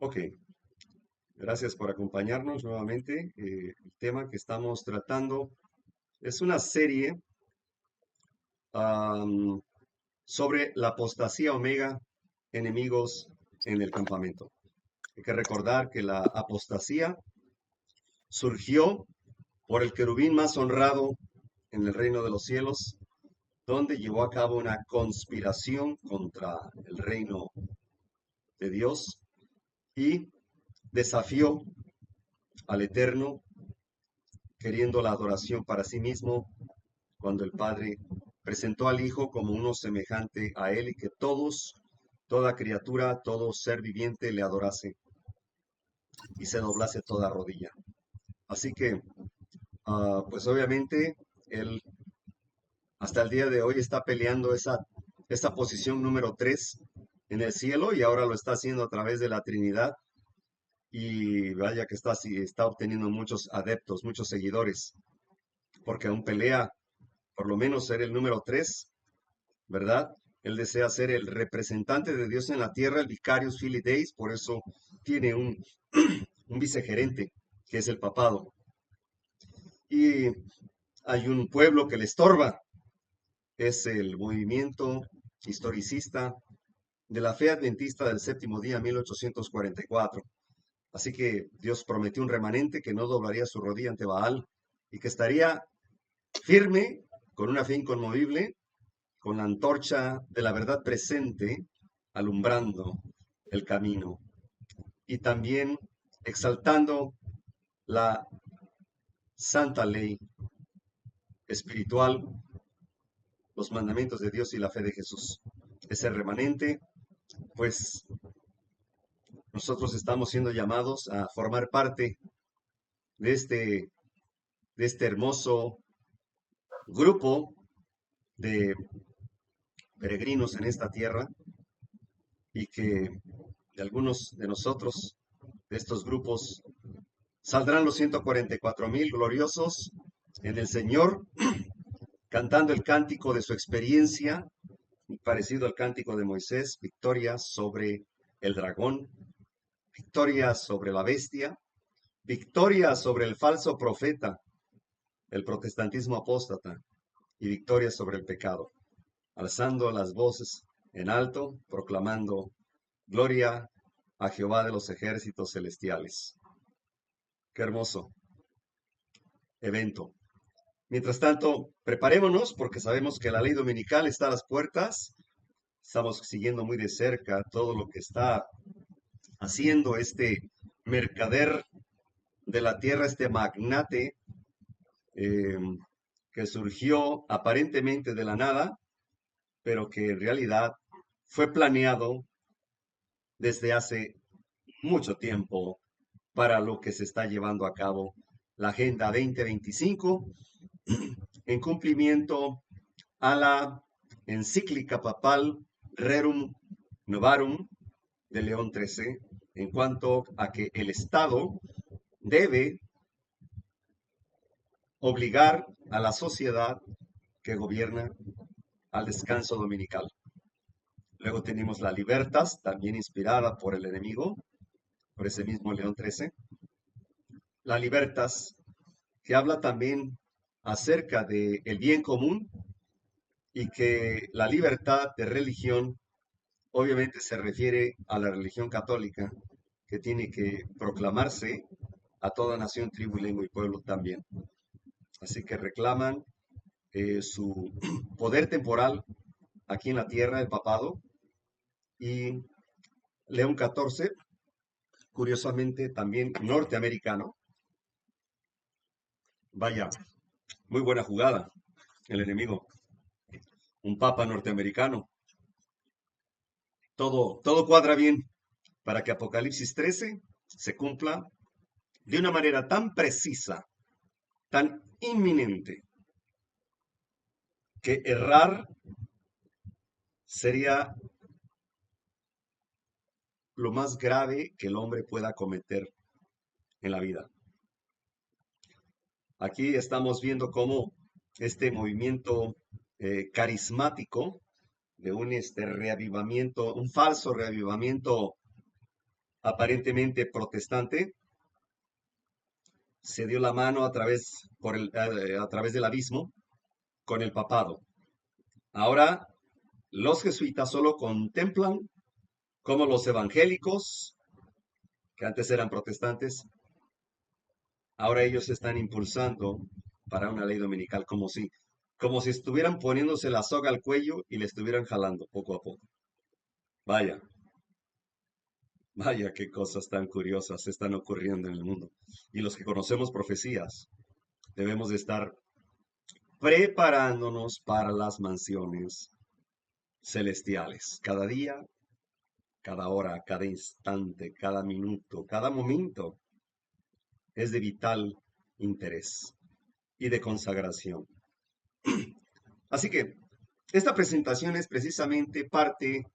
Ok, gracias por acompañarnos nuevamente. El tema que estamos tratando es una serie am, sobre la apostasía omega, enemigos en el campamento. Hay que recordar que la apostasía surgió por el querubín más honrado en el reino de los cielos, donde llevó a cabo una conspiración contra el reino de Dios y desafió al Eterno, queriendo la adoración para sí mismo, cuando el Padre presentó al Hijo como uno semejante a Él y que toda criatura, todo ser viviente le adorase y se doblase toda rodilla. Así que, pues obviamente, Él hasta el día de hoy está peleando esa posición número 3 en el cielo y ahora lo está haciendo a través de la Trinidad y vaya que está obteniendo muchos adeptos, muchos seguidores, porque aún pelea por lo menos ser el número 3, ¿verdad? Él desea ser el representante de Dios en la tierra, el Vicarius Filii Deis, por eso tiene un vicegerente, que es el papado. Y hay un pueblo que le estorba, es el movimiento historicista de la fe adventista del séptimo día, 1844. Así que Dios prometió un remanente que no doblaría su rodilla ante Baal y que estaría firme, con una fe inconmovible, con la antorcha de la verdad presente, alumbrando el camino y también exaltando la santa ley espiritual, los mandamientos de Dios y la fe de Jesús. Ese remanente, pues nosotros estamos siendo llamados a formar parte de este, de este hermoso grupo de peregrinos en esta tierra y que de algunos de nosotros, de estos grupos, saldrán los 144,000 gloriosos en el Señor, cantando el cántico de su experiencia, parecido al cántico de Moisés, victoria sobre el dragón, victoria sobre la bestia, victoria sobre el falso profeta, el protestantismo apóstata, y victoria sobre el pecado, alzando las voces en alto, proclamando gloria a Jehová de los ejércitos celestiales. Qué hermoso evento. Mientras tanto, preparémonos porque sabemos que la ley dominical está a las puertas. Estamos siguiendo muy de cerca todo lo que está haciendo este mercader de la tierra, este magnate eh, que surgió aparentemente de la nada, pero que en realidad fue planeado desde hace mucho tiempo para lo que se está llevando a cabo la Agenda 2025 en cumplimiento a la encíclica papal Rerum Novarum de León XIII en cuanto a que el Estado debe obligar a la sociedad que gobierna al descanso dominical. Luego tenemos la Libertas, también inspirada por el enemigo, por ese mismo León XIII. La Libertas, que habla también acerca del bien común y que la libertad de religión obviamente se refiere a la religión católica, que tiene que proclamarse a toda nación, tribu, lengua y pueblo también. Así que reclaman su poder temporal aquí en la tierra, el papado, y León XIV, curiosamente también norteamericano. Vaya, muy buena jugada el enemigo, un papa norteamericano. Todo cuadra bien para que Apocalipsis 13 se cumpla de una manera tan precisa, tan inminente, que errar sería lo más grave que el hombre pueda cometer en la vida. Aquí estamos viendo cómo este movimiento carismático de un reavivamiento, un falso reavivamiento aparentemente protestante, se dio la mano a través del abismo con el papado. Ahora los jesuitas solo contemplan cómo los evangélicos, que antes eran protestantes, ahora ellos están impulsando para una ley dominical como si estuvieran poniéndose la soga al cuello y le estuvieran jalando poco a poco. Vaya, vaya qué cosas tan curiosas están ocurriendo en el mundo. Y los que conocemos profecías, debemos de estar preparándonos para las mansiones celestiales. Cada día, cada hora, cada instante, cada minuto, cada momento es de vital interés y de consagración. Así que esta presentación es precisamente parte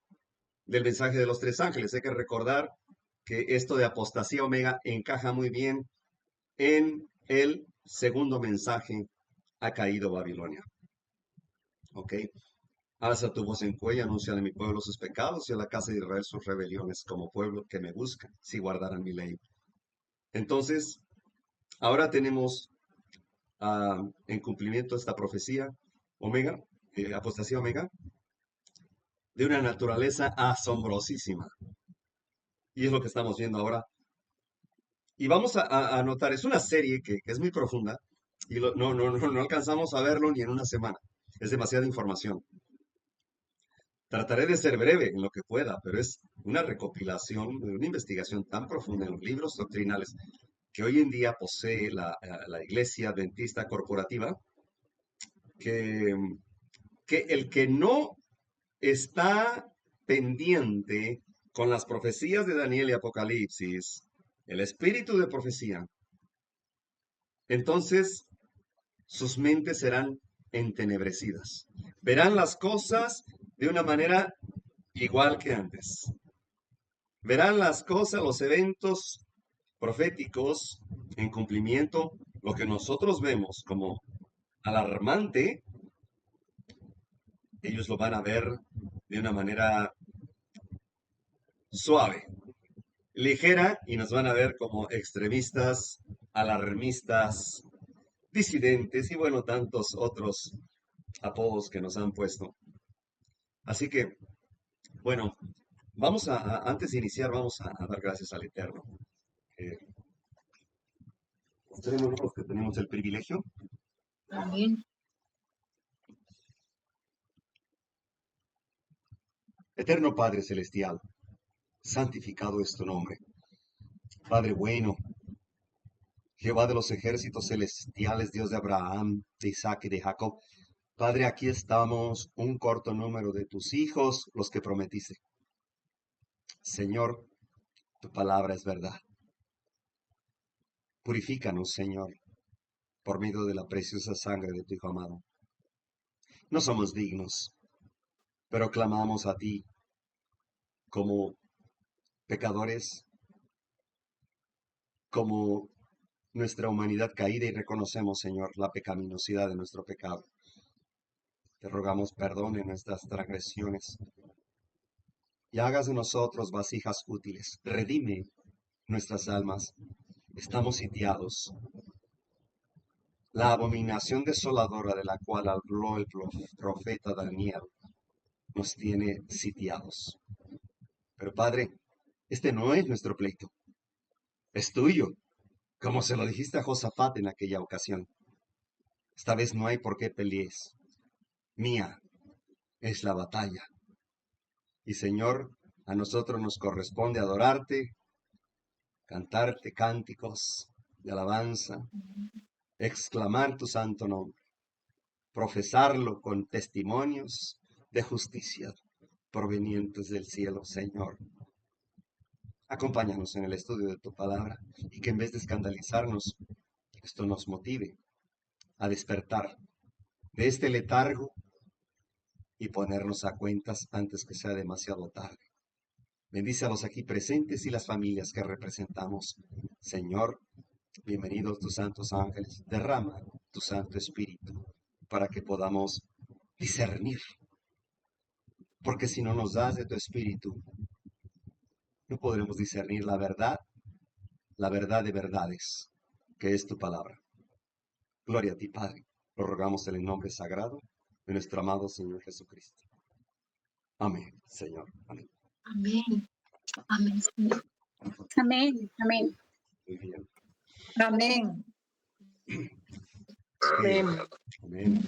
del mensaje de los tres ángeles. Hay que recordar que esto de apostasía omega encaja muy bien en el segundo mensaje: ha caído Babilonia. ¿Ok? Alza tu voz en cuello, anuncia a mi pueblo sus pecados y a la casa de Israel sus rebeliones, como pueblo que me busca, si guardaran mi ley. Entonces, ahora tenemos en cumplimiento esta profecía omega, apostasía omega, de una naturaleza asombrosísima. Y es lo que estamos viendo ahora. Y vamos a notar, es una serie que es muy profunda y no alcanzamos a verlo ni en una semana. Es demasiada información. Trataré de ser breve en lo que pueda, pero es una recopilación, una investigación tan profunda en los libros doctrinales que hoy en día posee la Iglesia Adventista Corporativa, que, que el que no está pendiente con las profecías de Daniel y Apocalipsis, el espíritu de profecía, entonces sus mentes serán entenebrecidas. Verán las cosas de una manera igual que antes. Verán las cosas, los eventos proféticos en cumplimiento, lo que nosotros vemos como alarmante, ellos lo van a ver de una manera suave, ligera, y nos van a ver como extremistas, alarmistas, disidentes y bueno, tantos otros apodos que nos han puesto. Así que, bueno, antes de iniciar, vamos a dar gracias al Eterno. Eh, Tenemos los que tenemos el privilegio. Amén. Eterno Padre Celestial, santificado es tu nombre. Padre bueno, Jehová de los ejércitos celestiales, Dios de Abraham, de Isaac y de Jacob. Padre, aquí estamos, un corto número de tus hijos, los que prometiste. Señor, tu palabra es verdad. Purifícanos, Señor, por medio de la preciosa sangre de tu Hijo amado. No somos dignos, pero clamamos a ti como pecadores, como nuestra humanidad caída, y reconocemos, Señor, la pecaminosidad de nuestro pecado. Te rogamos perdón en nuestras transgresiones y hagas de nosotros vasijas útiles. Redime nuestras almas. Estamos sitiados. La abominación desoladora de la cual habló el profeta Daniel nos tiene sitiados. Pero Padre, este no es nuestro pleito, es tuyo, como se lo dijiste a Josafat en aquella ocasión. Esta vez no hay por qué pelees. Mía es la batalla. Y Señor, a nosotros nos corresponde adorarte, cantarte cánticos de alabanza, exclamar tu santo nombre, profesarlo con testimonios de justicia provenientes del cielo, Señor. Acompáñanos en el estudio de tu palabra y que en vez de escandalizarnos, esto nos motive a despertar de este letargo y ponernos a cuentas antes que sea demasiado tarde. Bendice a los aquí presentes y las familias que representamos. Señor, bienvenidos tus santos ángeles. Derrama tu Santo Espíritu para que podamos discernir. Porque si no nos das de tu Espíritu, no podremos discernir la verdad de verdades, que es tu palabra. Gloria a ti, Padre. Lo rogamos en el nombre sagrado de nuestro amado Señor Jesucristo. Amén, Señor. Amén. Amén. Amén, Señor. Amén. Amén. Muy bien. Amén. Bien. Amén.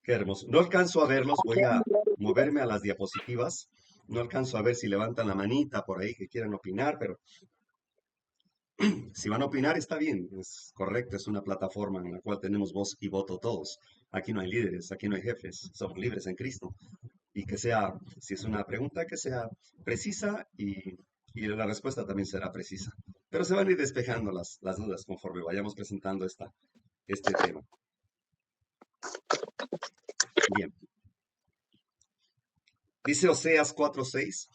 Qué hermoso. No alcanzo a verlos, voy a moverme a las diapositivas. No alcanzo a ver si levantan la manita por ahí que quieran opinar, pero si van a opinar está bien, es correcto, es una plataforma en la cual tenemos voz y voto todos. Aquí no hay líderes, aquí no hay jefes, somos libres en Cristo. Y que sea, si es una pregunta, que sea precisa y la respuesta también será precisa. Pero se van a ir despejando las dudas conforme vayamos presentando este tema. Bien. Dice Oseas 4:6,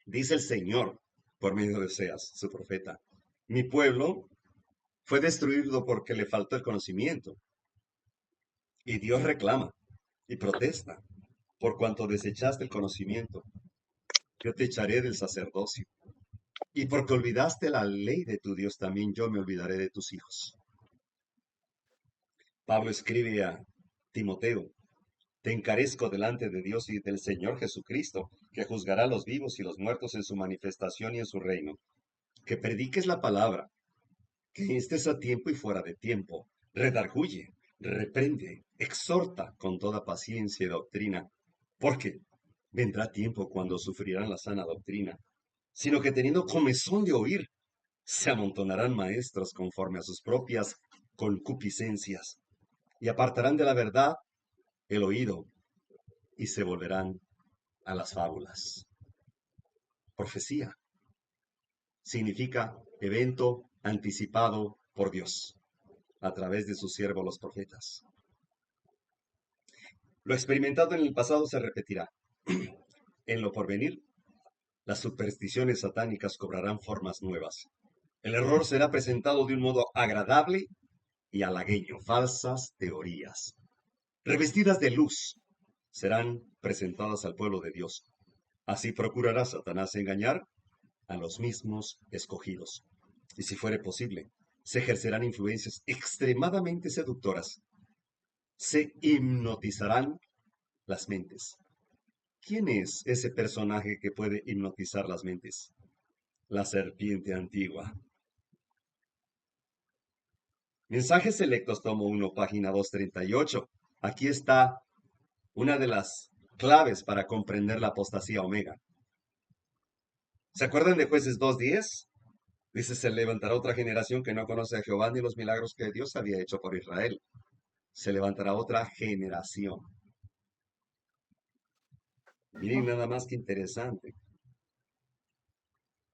dice el Señor por medio de Oseas, su profeta, mi pueblo fue destruido porque le faltó el conocimiento. Y Dios reclama y protesta por cuanto desechaste el conocimiento. Yo te echaré del sacerdocio. Y porque olvidaste la ley de tu Dios, también yo me olvidaré de tus hijos. Pablo escribe a Timoteo, te encarezco delante de Dios y del Señor Jesucristo, que juzgará a los vivos y los muertos en su manifestación y en su reino. Que prediques la palabra, que estés a tiempo y fuera de tiempo. Redarguye, reprende, exhorta con toda paciencia y doctrina, porque vendrá tiempo cuando sufrirán la sana doctrina, sino que teniendo comezón de oír, se amontonarán maestros conforme a sus propias concupiscencias, y apartarán de la verdad el oído, y se volverán a las fábulas. Profecía significa evento anticipado por Dios a través de sus siervos los profetas. Lo experimentado en el pasado se repetirá. En lo porvenir, las supersticiones satánicas cobrarán formas nuevas. El error será presentado de un modo agradable y halagueño. Falsas teorías, revestidas de luz, serán presentadas al pueblo de Dios. Así procurará Satanás engañar a los mismos escogidos. Y si fuere posible, se ejercerán influencias extremadamente seductoras. Se hipnotizarán las mentes. ¿Quién es ese personaje que puede hipnotizar las mentes? La serpiente antigua. Mensajes selectos, tomo 1, página 238. Aquí está una de las claves para comprender la apostasía omega. ¿Se acuerdan de Jueces 2:10? Dice, se levantará otra generación que no conoce a Jehová ni los milagros que Dios había hecho por Israel. Se levantará otra generación. Miren nada más que interesante.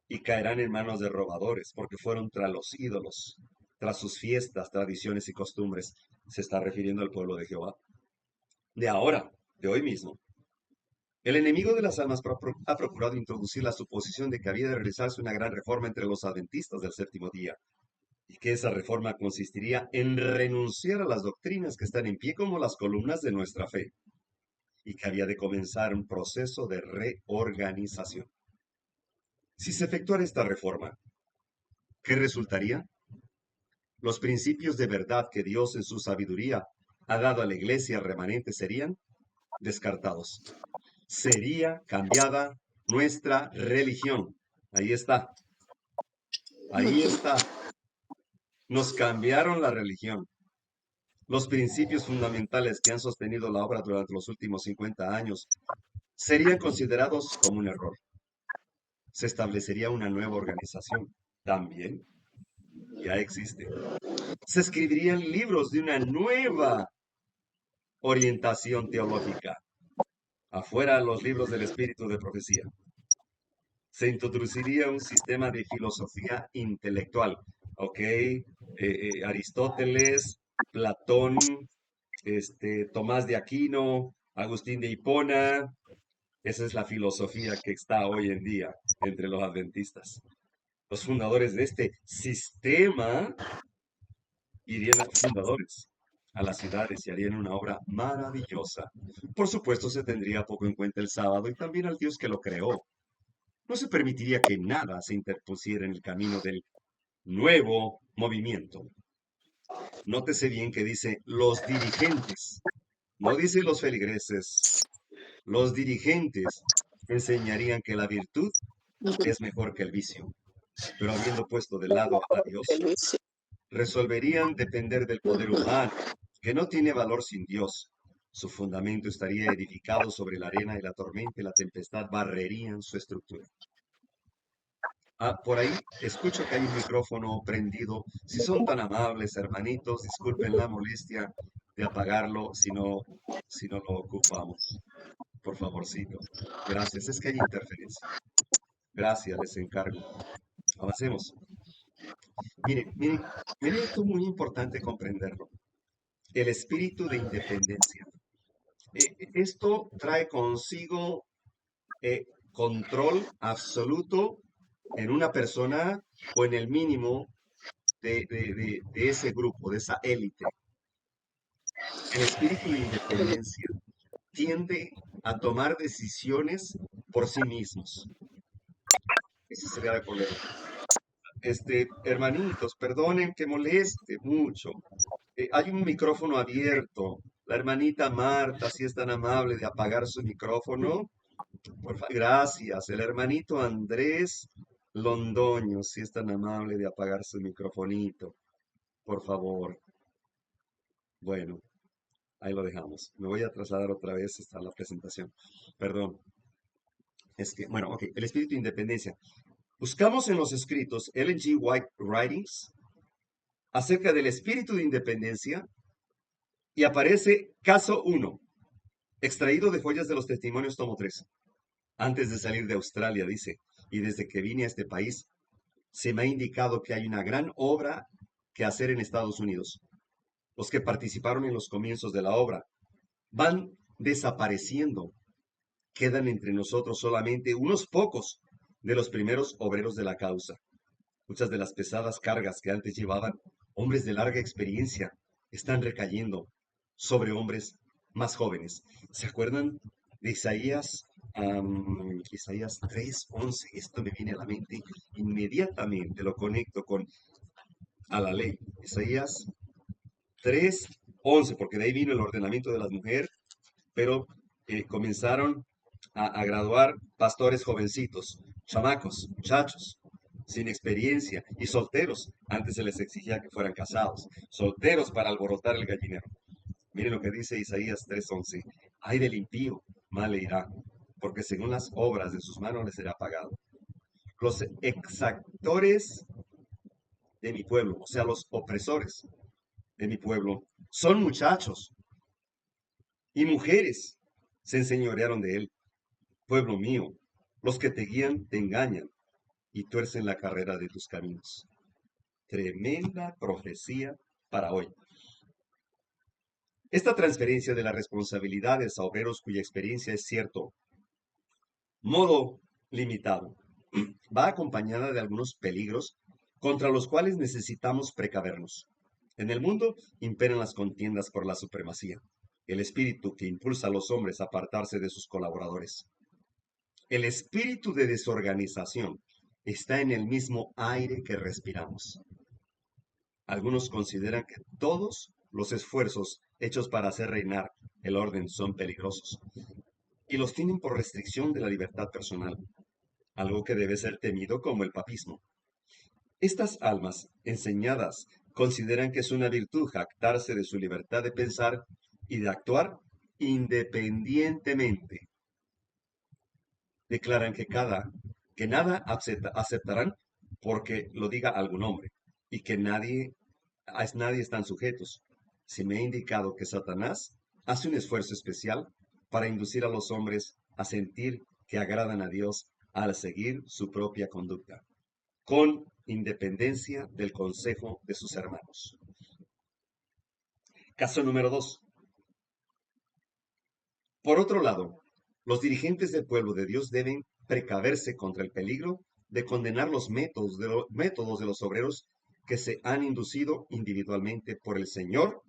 Y caerán en manos de robadores, porque fueron tras los ídolos, tras sus fiestas, tradiciones y costumbres. Se está refiriendo al pueblo de Jehová. De ahora, de hoy mismo. El enemigo de las almas ha procurado introducir la suposición de que había de realizarse una gran reforma entre los adventistas del séptimo día, y que esa reforma consistiría en renunciar a las doctrinas que están en pie como las columnas de nuestra fe, y que había de comenzar un proceso de reorganización. Si se efectuara esta reforma, ¿qué resultaría? Los principios de verdad que Dios en su sabiduría ha dado a la iglesia remanente serían descartados. Sería cambiada nuestra religión. Ahí está. Ahí está. Nos cambiaron la religión. Los principios fundamentales que han sostenido la obra durante los últimos 50 años serían considerados como un error. Se establecería una nueva organización. También ya existe. Se escribirían libros de una nueva orientación teológica. Afuera los libros del espíritu de profecía. Se introduciría un sistema de filosofía intelectual. ¿Ok? Aristóteles, Platón, Tomás de Aquino, Agustín de Hipona. Esa es la filosofía que está hoy en día entre los adventistas. Los fundadores de este sistema irían fundadores a las ciudades y harían una obra maravillosa. Por supuesto, se tendría poco en cuenta el sábado y también al Dios que lo creó. no se permitiría que nada se interpusiera en el camino del nuevo movimiento. Nótese bien que dice los dirigentes, no dice los feligreses. Los dirigentes enseñarían que la virtud Ujú. es mejor que el vicio, pero habiendo puesto de lado a Dios, El vicio. resolverían depender del poder Ujú. humano, que no tiene valor sin Dios. Su fundamento estaría edificado sobre la arena y la tormenta y la tempestad barrerían su estructura. Por ahí escucho que hay un micrófono prendido. Si son tan amables, hermanitos, disculpen la molestia de apagarlo si no lo ocupamos. Por favorcito. Gracias. Es que hay interferencia. Gracias, les encargo. Avancemos. Miren, esto es muy importante comprenderlo. El espíritu de independencia. Esto trae consigo control absoluto en una persona o en el mínimo de ese grupo, de esa élite. El espíritu de independencia tiende a tomar decisiones por sí mismos. Ese sería el problema. Hermanitos, perdonen que moleste mucho. Hay un micrófono abierto. La hermanita Marta, si es tan amable de apagar su micrófono. Gracias. El hermanito Andrés Londoño, si es tan amable de apagar su microfonito. Por favor. Bueno, ahí lo dejamos. Me voy a trasladar otra vez hasta la presentación. Perdón. Bueno, ok. El espíritu de independencia. Buscamos en los escritos Ellen G. White Writings acerca del espíritu de independencia y aparece caso 1, extraído de Joyas de los Testimonios, tomo 3. Antes de salir de Australia, dice, y desde que vine a este país, se me ha indicado que hay una gran obra que hacer en Estados Unidos. Los que participaron en los comienzos de la obra van desapareciendo. Quedan entre nosotros solamente unos pocos de los primeros obreros de la causa. Muchas de las pesadas cargas que antes llevaban hombres de larga experiencia están recayendo sobre hombres más jóvenes. ¿Se acuerdan de Isaías? Isaías 3:11. Esto me viene a la mente inmediatamente, lo conecto a la ley. Isaías 3:11, porque de ahí vino el ordenamiento de las mujeres, pero comenzaron a graduar pastores jovencitos, chamacos, muchachos, sin experiencia y solteros. Antes se les exigía que fueran casados, solteros para alborotar el gallinero. Miren lo que dice Isaías 3:11. Ay del impío, mal le irá, porque según las obras de sus manos le será pagado. Los exactores de mi pueblo, o sea, los opresores de mi pueblo, son muchachos y mujeres se enseñorearon de él. Pueblo mío, los que te guían te engañan y tuercen la carrera de tus caminos. Tremenda profecía para hoy. Esta transferencia de las responsabilidades a obreros cuya experiencia es cierto modo limitado va acompañada de algunos peligros contra los cuales necesitamos precavernos. En el mundo imperan las contiendas por la supremacía, el espíritu que impulsa a los hombres a apartarse de sus colaboradores. El espíritu de desorganización está en el mismo aire que respiramos. Algunos consideran que todos los esfuerzos hechos para hacer reinar el orden son peligrosos y los tienen por restricción de la libertad personal, algo que debe ser temido como el papismo. Estas almas enseñadas consideran que es una virtud jactarse de su libertad de pensar y de actuar independientemente. Declaran que nada aceptarán porque lo diga algún hombre y que nadie están sujetos. Se me ha indicado que Satanás hace un esfuerzo especial para inducir a los hombres a sentir que agradan a Dios al seguir su propia conducta, con independencia del consejo de sus hermanos. Caso número 2. Por otro lado, los dirigentes del pueblo de Dios deben precaverse contra el peligro de condenar los métodos de los obreros que se han inducido individualmente por el Señor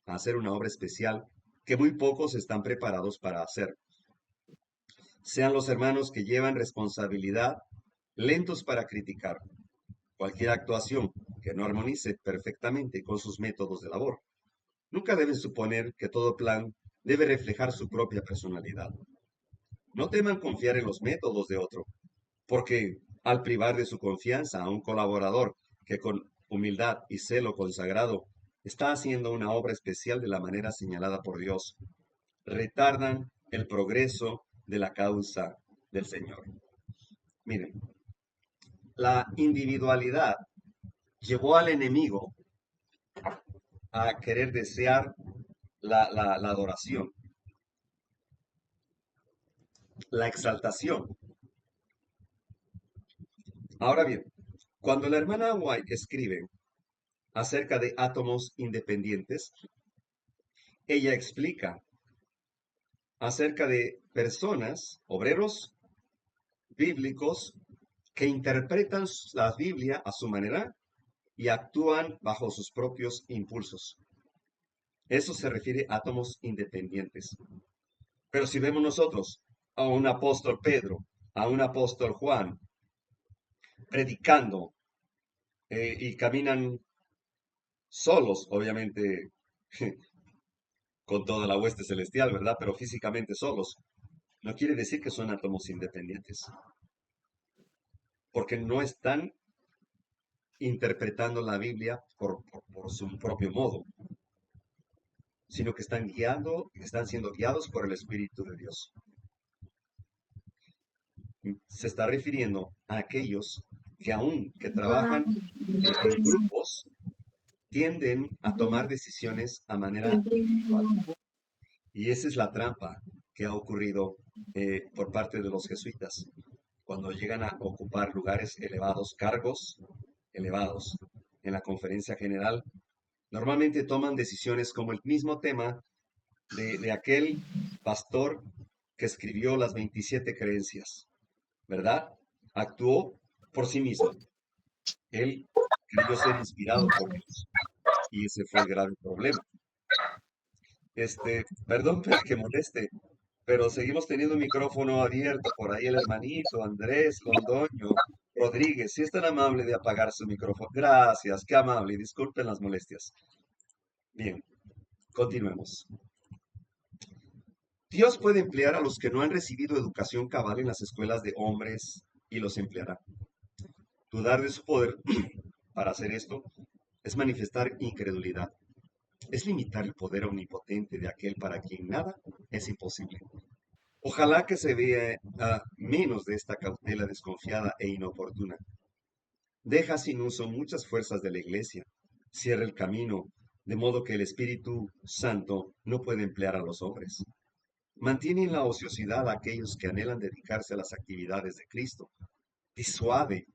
a hacer una obra especial que muy pocos están preparados para hacer. Sean los hermanos que llevan responsabilidad lentos para criticar cualquier actuación que no armonice perfectamente con sus métodos de labor. Nunca deben suponer que todo plan debe reflejar su propia personalidad. No teman confiar en los métodos de otro, porque al privar de su confianza a un colaborador que con humildad y celo consagrado está haciendo una obra especial de la manera señalada por Dios, retardan el progreso de la causa del Señor. Miren, la individualidad llevó al enemigo a querer desear la adoración, la exaltación. Ahora bien, cuando la hermana White escribe acerca de átomos independientes, ella explica acerca de personas, obreros bíblicos, que interpretan la Biblia a su manera y actúan bajo sus propios impulsos. Eso se refiere a átomos independientes. Pero si vemos nosotros a un apóstol Pedro, a un apóstol Juan, predicando y caminan solos, obviamente con toda la hueste celestial, ¿verdad? Pero físicamente solos, no quiere decir que son átomos independientes, porque no están interpretando la Biblia por su propio modo, sino que están siendo guiados por el Espíritu de Dios. Se está refiriendo a aquellos que aún que trabajan en grupos, tienden a tomar decisiones a manera individual. Y esa es la trampa que ha ocurrido por parte de los jesuitas. Cuando llegan a ocupar lugares elevados, cargos elevados en la conferencia general, normalmente toman decisiones como el mismo tema de aquel pastor que escribió las 27 creencias, ¿verdad? Actuó por sí mismo. Él creyó ser inspirado por Dios. Y ese fue el grave problema. Perdón que moleste, pero seguimos teniendo un micrófono abierto. Por ahí el hermanito Andrés Londoño Rodríguez, si es tan amable de apagar su micrófono. Gracias, qué amable, y disculpen las molestias. Bien, continuemos. Dios puede emplear a los que no han recibido educación cabal en las escuelas de hombres y los empleará. Dudar de su poder para hacer esto es manifestar incredulidad. Es limitar el poder omnipotente de aquel para quien nada es imposible. Ojalá que se vea menos de esta cautela desconfiada e inoportuna. Deja sin uso muchas fuerzas de la Iglesia. Cierra el camino, de modo que el Espíritu Santo no puede emplear a los hombres. Mantiene en la ociosidad a aquellos que anhelan dedicarse a las actividades de Cristo. Disuade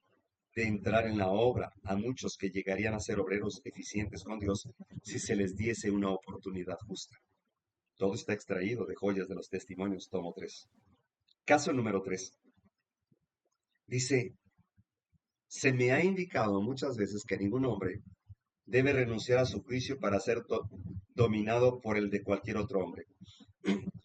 de entrar en la obra a muchos que llegarían a ser obreros eficientes con Dios si se les diese una oportunidad justa. Todo está extraído de Joyas de los Testimonios, tomo 3. Caso número 3. Dice, se me ha indicado muchas veces que ningún hombre debe renunciar a su juicio para ser dominado por el de cualquier otro hombre.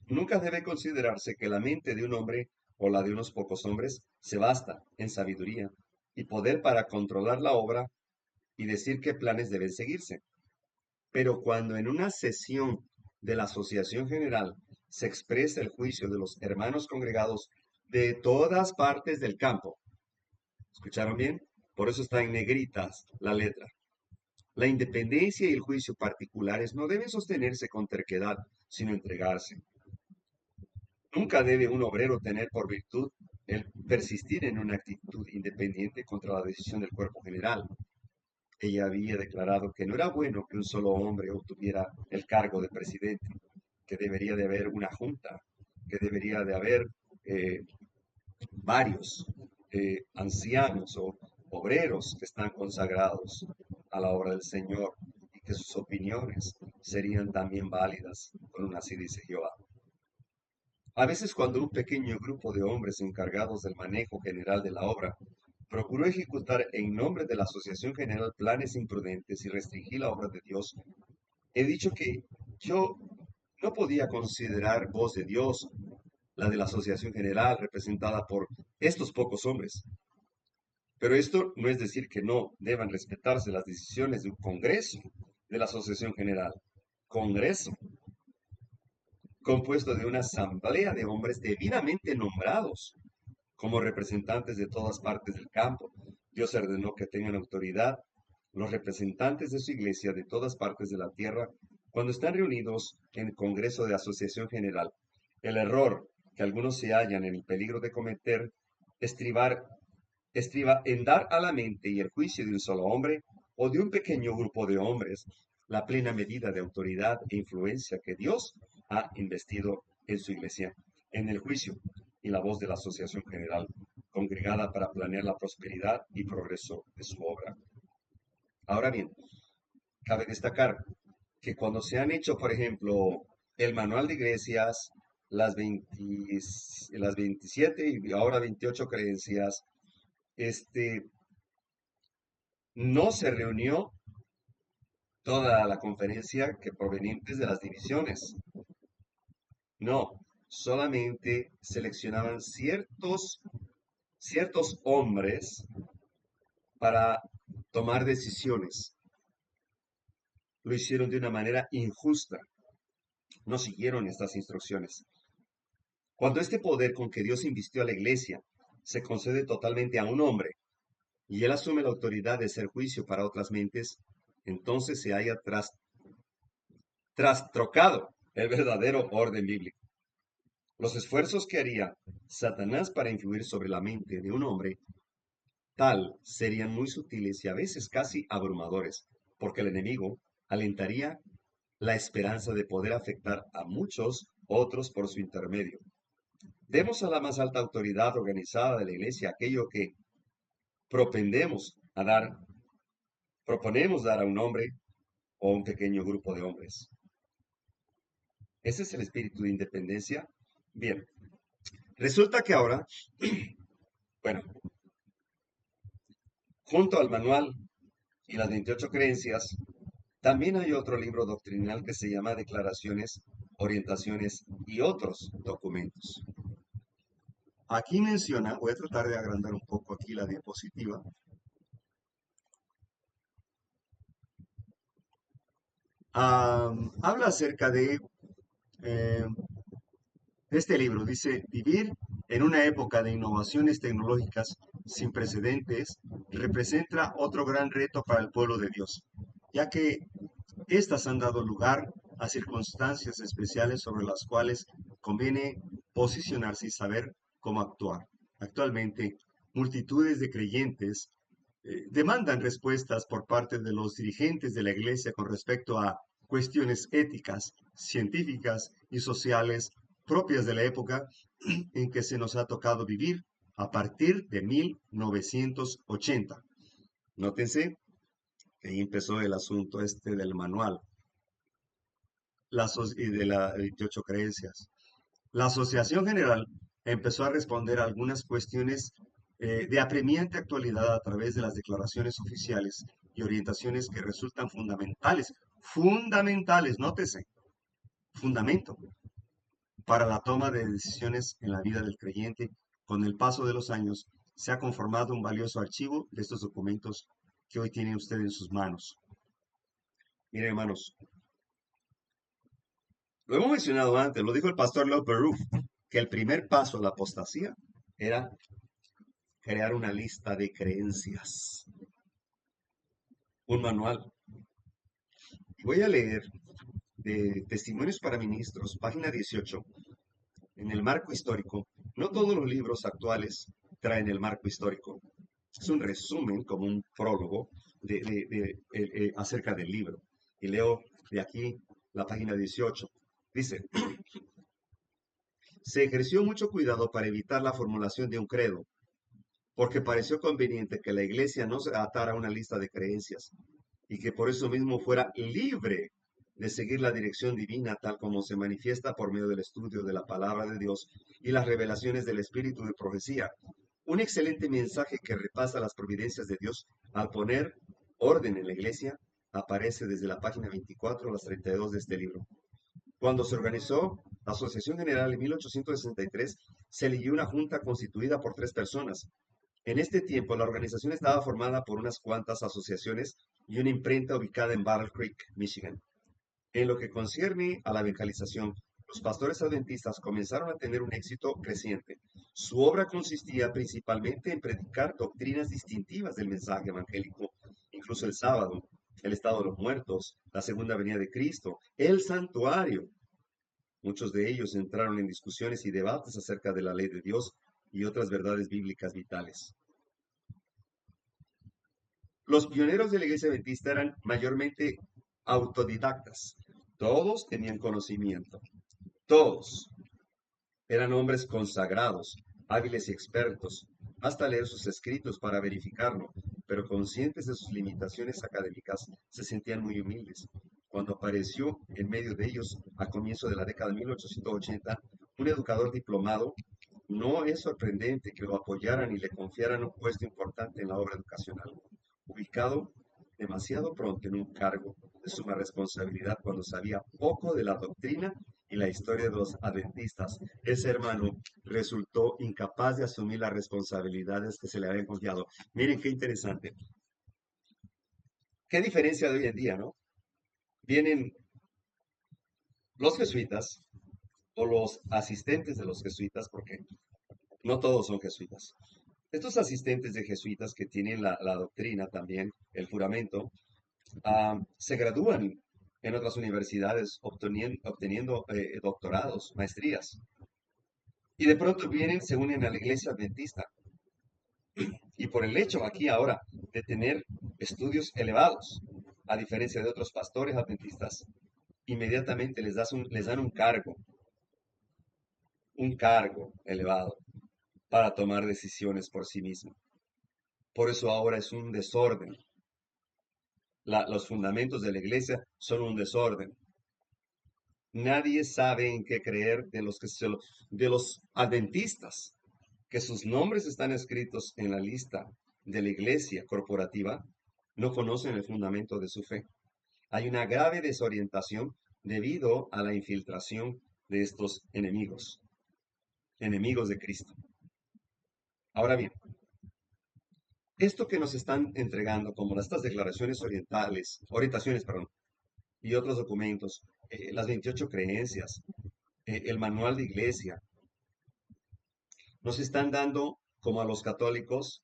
Nunca debe considerarse que la mente de un hombre o la de unos pocos hombres se basta en sabiduría y poder para controlar la obra y decir qué planes deben seguirse. Pero cuando en una sesión de la Asociación General se expresa el juicio de los hermanos congregados de todas partes del campo, ¿escucharon bien? Por eso está en negritas la letra. La independencia y el juicio particulares no deben sostenerse con terquedad, sino entregarse. Nunca debe un obrero tener por virtud el persistir en una actitud independiente contra la decisión del cuerpo general. Ella había declarado que no era bueno que un solo hombre obtuviera el cargo de presidente, que debería de haber una junta, que debería de haber varios ancianos o obreros que están consagrados a la obra del Señor y que sus opiniones serían también válidas, con así dice Jehová. A veces cuando un pequeño grupo de hombres encargados del manejo general de la obra procuró ejecutar en nombre de la Asociación General planes imprudentes y restringir la obra de Dios, he dicho que yo no podía considerar voz de Dios la de la Asociación General, representada por estos pocos hombres. Pero esto no es decir que no deban respetarse las decisiones de un congreso de la Asociación General. Congreso, compuesto de una asamblea de hombres debidamente nombrados como representantes de todas partes del campo. Dios ordenó que tengan autoridad los representantes de su iglesia de todas partes de la tierra cuando están reunidos en el Congreso de Asociación General. El error que algunos se hallan en el peligro de cometer estriba en dar a la mente y el juicio de un solo hombre o de un pequeño grupo de hombres la plena medida de autoridad e influencia que Dios ha investido en su iglesia, en el juicio y la voz de la Asociación General, congregada para planear la prosperidad y progreso de su obra. Ahora bien, cabe destacar que cuando se han hecho, por ejemplo, el manual de iglesias, las 27 y ahora 28 creencias, no se reunió toda la conferencia que provenientes de las divisiones. No, solamente seleccionaban ciertos hombres para tomar decisiones. Lo hicieron de una manera injusta. No siguieron estas instrucciones. Cuando este poder con que Dios invistió a la iglesia se concede totalmente a un hombre y él asume la autoridad de hacer juicio para otras mentes, entonces se haya trastrocado el verdadero orden bíblico. Los esfuerzos que haría Satanás para influir sobre la mente de un hombre tal serían muy sutiles y a veces casi abrumadores, porque el enemigo alentaría la esperanza de poder afectar a muchos otros por su intermedio. Demos a la más alta autoridad organizada de la iglesia aquello que proponemos dar a un hombre o a un pequeño grupo de hombres. ¿Ese es el espíritu de independencia? Bien, resulta que ahora, bueno, junto al manual y las 28 creencias, también hay otro libro doctrinal que se llama Declaraciones, Orientaciones y otros documentos. Aquí menciona, voy a tratar de agrandar un poco aquí la diapositiva. Habla acerca de este libro. Dice, vivir en una época de innovaciones tecnológicas sin precedentes representa otro gran reto para el pueblo de Dios, ya que estas han dado lugar a circunstancias especiales sobre las cuales conviene posicionarse y saber cómo actuar. Actualmente, multitudes de creyentes demandan respuestas por parte de los dirigentes de la Iglesia con respecto a cuestiones éticas, científicas y sociales propias de la época en que se nos ha tocado vivir a partir de 1980. Nótense que ahí empezó el asunto del manual y de las 28 creencias. La Asociación General empezó a responder a algunas cuestiones de apremiante actualidad a través de las declaraciones oficiales y orientaciones que resultan fundamentales, nótese, fundamento para la toma de decisiones en la vida del creyente. Con el paso de los años se ha conformado un valioso archivo de estos documentos que hoy tiene usted en sus manos. Miren, hermanos, lo hemos mencionado antes, lo dijo el pastor Leo Perú, que el primer paso a la apostasía era crear una lista de creencias, un manual. Voy a leer de Testimonios para Ministros, página 18, en el marco histórico. No todos los libros actuales traen el marco histórico. Es un resumen, como un prólogo, acerca del libro. Y leo de aquí la página 18. Dice, se ejerció mucho cuidado para evitar la formulación de un credo, porque pareció conveniente que la iglesia no se atara a una lista de creencias y que por eso mismo fuera libre de seguir la dirección divina tal como se manifiesta por medio del estudio de la palabra de Dios y las revelaciones del espíritu de profecía. Un excelente mensaje que repasa las providencias de Dios al poner orden en la iglesia aparece desde la página 24 a las 32 de este libro. Cuando se organizó la Asociación General en 1863, se eligió una junta constituida por 3 personas. En este tiempo, la organización estaba formada por unas cuantas asociaciones y una imprenta ubicada en Battle Creek, Michigan. En lo que concierne a la evangelización, los pastores adventistas comenzaron a tener un éxito creciente. Su obra consistía principalmente en predicar doctrinas distintivas del mensaje evangélico, incluso el sábado, el estado de los muertos, la segunda venida de Cristo, el santuario. Muchos de ellos entraron en discusiones y debates acerca de la ley de Dios y otras verdades bíblicas vitales. Los pioneros de la iglesia adventista eran mayormente autodidactas. Todos tenían conocimiento. Todos eran hombres consagrados, hábiles y expertos, hasta leer sus escritos para verificarlo, pero conscientes de sus limitaciones académicas, se sentían muy humildes. Cuando apareció en medio de ellos, a comienzo de la década de 1880, un educador diplomado, no es sorprendente que lo apoyaran y le confiaran un puesto importante en la obra educacional. Ubicado demasiado pronto en un cargo de suma responsabilidad cuando sabía poco de la doctrina y la historia de los adventistas, ese hermano resultó incapaz de asumir las responsabilidades que se le habían confiado. Miren qué interesante. Qué diferencia de hoy en día, ¿no? Vienen los jesuitas o los asistentes de los jesuitas, porque no todos son jesuitas. Estos asistentes de jesuitas que tienen la doctrina también, el juramento, se gradúan en otras universidades obteniendo doctorados, maestrías. Y de pronto vienen, se unen a la iglesia adventista. Y por el hecho aquí ahora de tener estudios elevados, a diferencia de otros pastores adventistas, inmediatamente les dan un cargo elevado para tomar decisiones por sí mismo. Por eso ahora es un desorden. Los fundamentos de la iglesia son un desorden. Nadie sabe en qué creer de los adventistas, que sus nombres están escritos en la lista de la iglesia corporativa, no conocen el fundamento de su fe. Hay una grave desorientación debido a la infiltración de estos enemigos de Cristo. Ahora bien, esto que nos están entregando como estas declaraciones orientaciones, y otros documentos, las 28 creencias, el manual de iglesia, nos están dando, como a los católicos,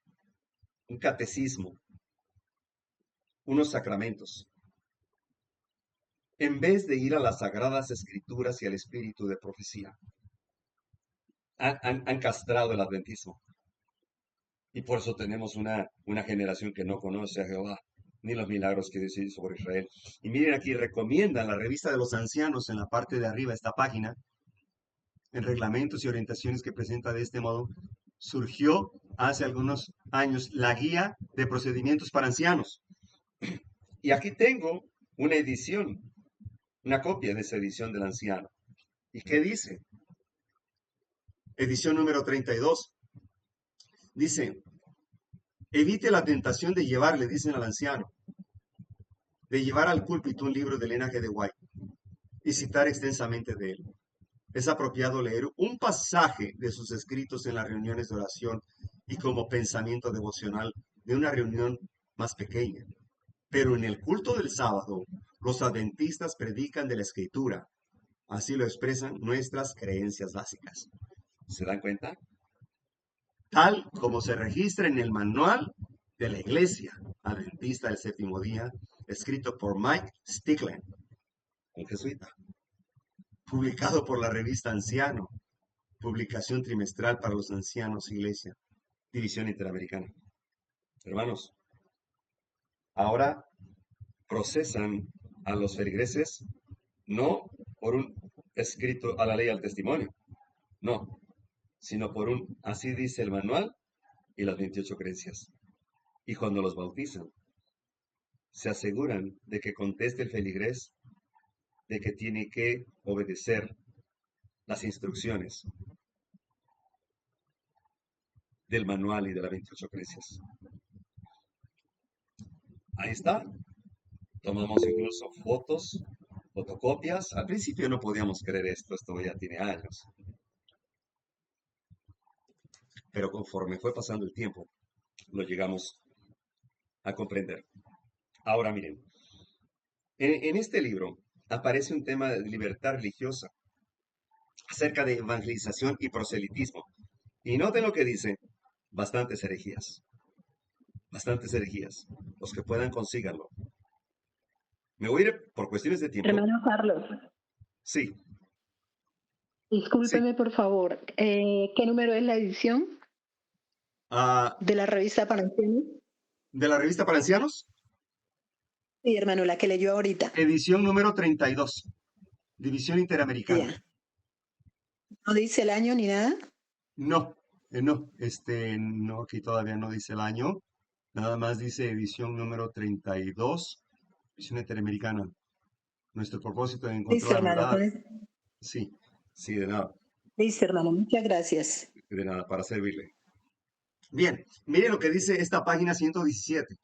un catecismo, unos sacramentos, en vez de ir a las sagradas escrituras y al espíritu de profecía. Han castrado el adventismo. Y por eso tenemos una generación que no conoce a Jehová, ni los milagros que Dios hizo por Israel. Y miren aquí, recomiendan la revista de los ancianos en la parte de arriba, esta página, en reglamentos y orientaciones que presenta de este modo, surgió hace algunos años la guía de procedimientos para ancianos. Y aquí tengo una edición, una copia de esa edición del anciano. ¿Y qué dice? Edición número 32. Dice, evite la tentación de llevar, le dicen al anciano, de llevar al púlpito un libro del linaje de White y citar extensamente de él. Es apropiado leer un pasaje de sus escritos en las reuniones de oración y como pensamiento devocional de una reunión más pequeña. Pero en el culto del sábado, los adventistas predican de la escritura. Así lo expresan nuestras creencias básicas. ¿Se dan cuenta? Tal como se registra en el manual de la Iglesia Adventista del Séptimo Día, escrito por Mike Stickland, un jesuita, publicado por la revista Anciano, publicación trimestral para los ancianos Iglesia, División Interamericana. Hermanos, ahora procesan a los feligreses no por un escrito a la ley al testimonio, no, sino por un así dice el manual y las 28 creencias. Y cuando los bautizan, se aseguran de que conteste el feligrés de que tiene que obedecer las instrucciones del manual y de las 28 creencias. Ahí está. Tomamos incluso fotos fotocopias. Al principio no podíamos creer esto ya tiene años, pero conforme fue pasando el tiempo, lo llegamos a comprender. Ahora miren, en este libro aparece un tema de libertad religiosa acerca de evangelización y proselitismo. Y noten lo que dice, bastantes herejías, bastantes herejías. Los que puedan consíganlo. Me voy a ir por cuestiones de tiempo. Hermano Carlos, Sí, sí. discúlpeme por favor. ¿Qué número es la edición Ah, de la revista para ancianos? de la revista para ancianos, Sí, hermano, la que leyó ahorita. edición número 32, División Interamericana. Ya. ¿No dice el año ni nada? No, no, aquí todavía no dice el año. Nada más dice edición número 32, División Interamericana. Nuestro propósito de encontrar Listo, la hermano. verdad. Sí, sí, Listo, hermano. Muchas gracias. de nada, para servirle. Bien, miren lo que dice esta página 117.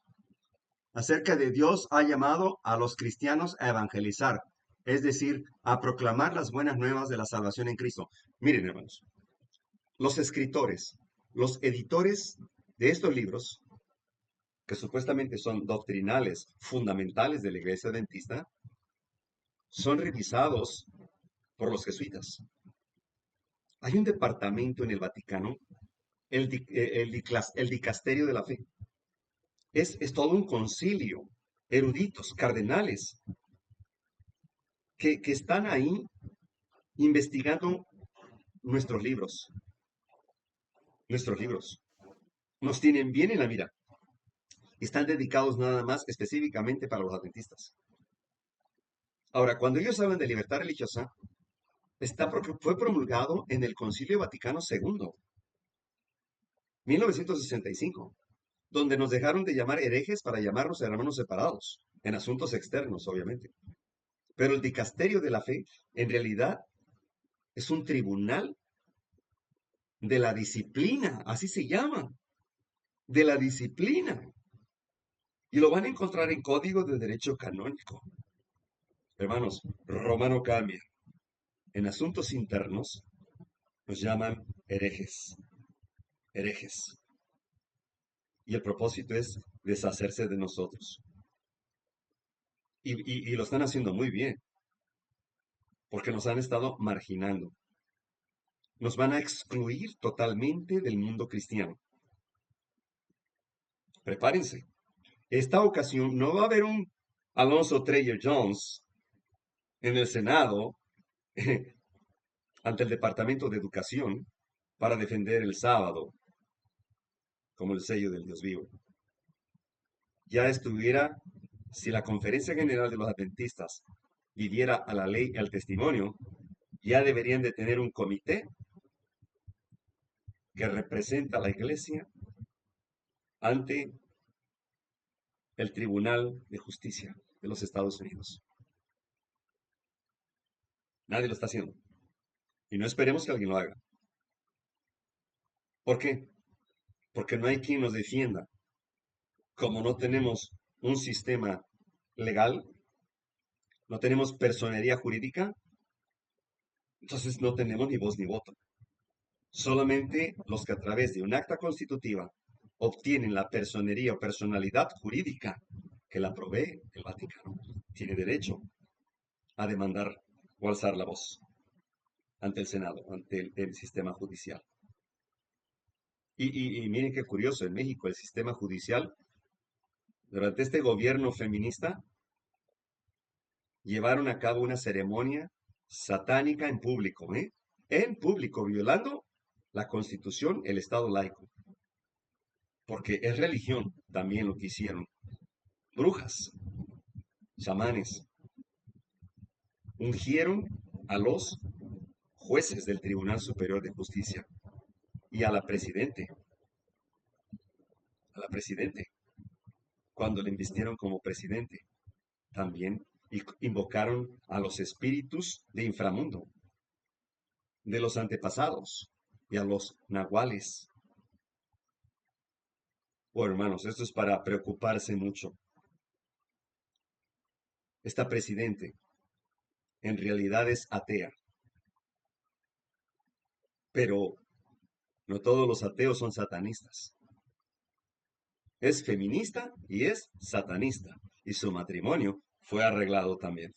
Acerca de Dios ha llamado a los cristianos a evangelizar, es decir, a proclamar las buenas nuevas de la salvación en Cristo. Miren, hermanos, los escritores, los editores de estos libros, que supuestamente son doctrinales, fundamentales de la iglesia adventista, son revisados por los jesuitas. Hay un departamento en el Vaticano, el dicasterio de la fe. Es todo un concilio, eruditos, cardenales, que están ahí investigando nuestros libros, nuestros libros. Nos tienen bien en la mira. Están dedicados nada más específicamente para los adventistas. Ahora, cuando ellos hablan de libertad religiosa, fue promulgado en el Concilio Vaticano II, 1965, donde nos dejaron de llamar herejes para llamarnos hermanos separados, en asuntos externos, obviamente. Pero el dicasterio de la fe, en realidad, es un tribunal de la disciplina, así se llama, de la disciplina. Y lo van a encontrar en Código de Derecho Canónico. Hermanos, Roma no cambia. En asuntos internos nos llaman herejes, herejes. Y el propósito es deshacerse de nosotros. Y lo están haciendo muy bien, porque nos han estado marginando. Nos van a excluir totalmente del mundo cristiano. Prepárense. Esta ocasión no va a haber un Alonso Treyer Jones en el Senado ante el Departamento de Educación para defender el sábado como el sello del Dios vivo. Ya estuviera, si la Conferencia General de los Adventistas viviera a la ley y al testimonio, ya deberían de tener un comité que representa a la Iglesia ante el Tribunal de Justicia de los Estados Unidos. Nadie lo está haciendo. Y no esperemos que alguien lo haga. ¿Por qué? Porque no hay quien nos defienda. Como no tenemos un sistema legal, no tenemos personería jurídica, entonces no tenemos ni voz ni voto. Solamente los que a través de un acta constitutiva obtienen la personería o personalidad jurídica que la provee el Vaticano, tiene derecho a demandar o alzar la voz ante el Senado, ante el sistema judicial. Y miren qué curioso, en México el sistema judicial, durante este gobierno feminista, llevaron a cabo una ceremonia satánica en público, ¿eh? En público, violando la Constitución, el Estado laico. Porque es religión también lo que hicieron. Brujas, chamanes, ungieron a los jueces del Tribunal Superior de Justicia y a la presidente, cuando le invistieron como presidente, también invocaron a los espíritus de inframundo, de los antepasados y a los nahuales. Oh, hermanos, esto es para preocuparse mucho. Esta presidente en realidad es atea, pero no todos los ateos son satanistas. Es feminista y es satanista, y su matrimonio fue arreglado también.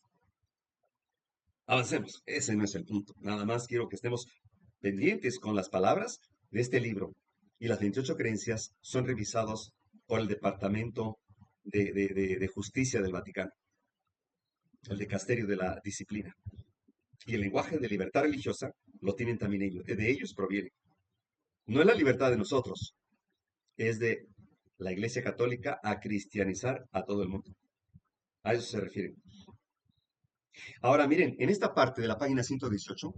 Avancemos, ese no es el punto. Nada más quiero que estemos pendientes con las palabras de este libro. Y las 28 creencias son revisados por el Departamento de Justicia del Vaticano, el Dicasterio de la Disciplina. Y el lenguaje de libertad religiosa lo tienen también ellos. De ellos proviene. No es la libertad de nosotros, es de la Iglesia Católica a cristianizar a todo el mundo. A eso se refieren. Ahora miren, en esta parte de la página 118,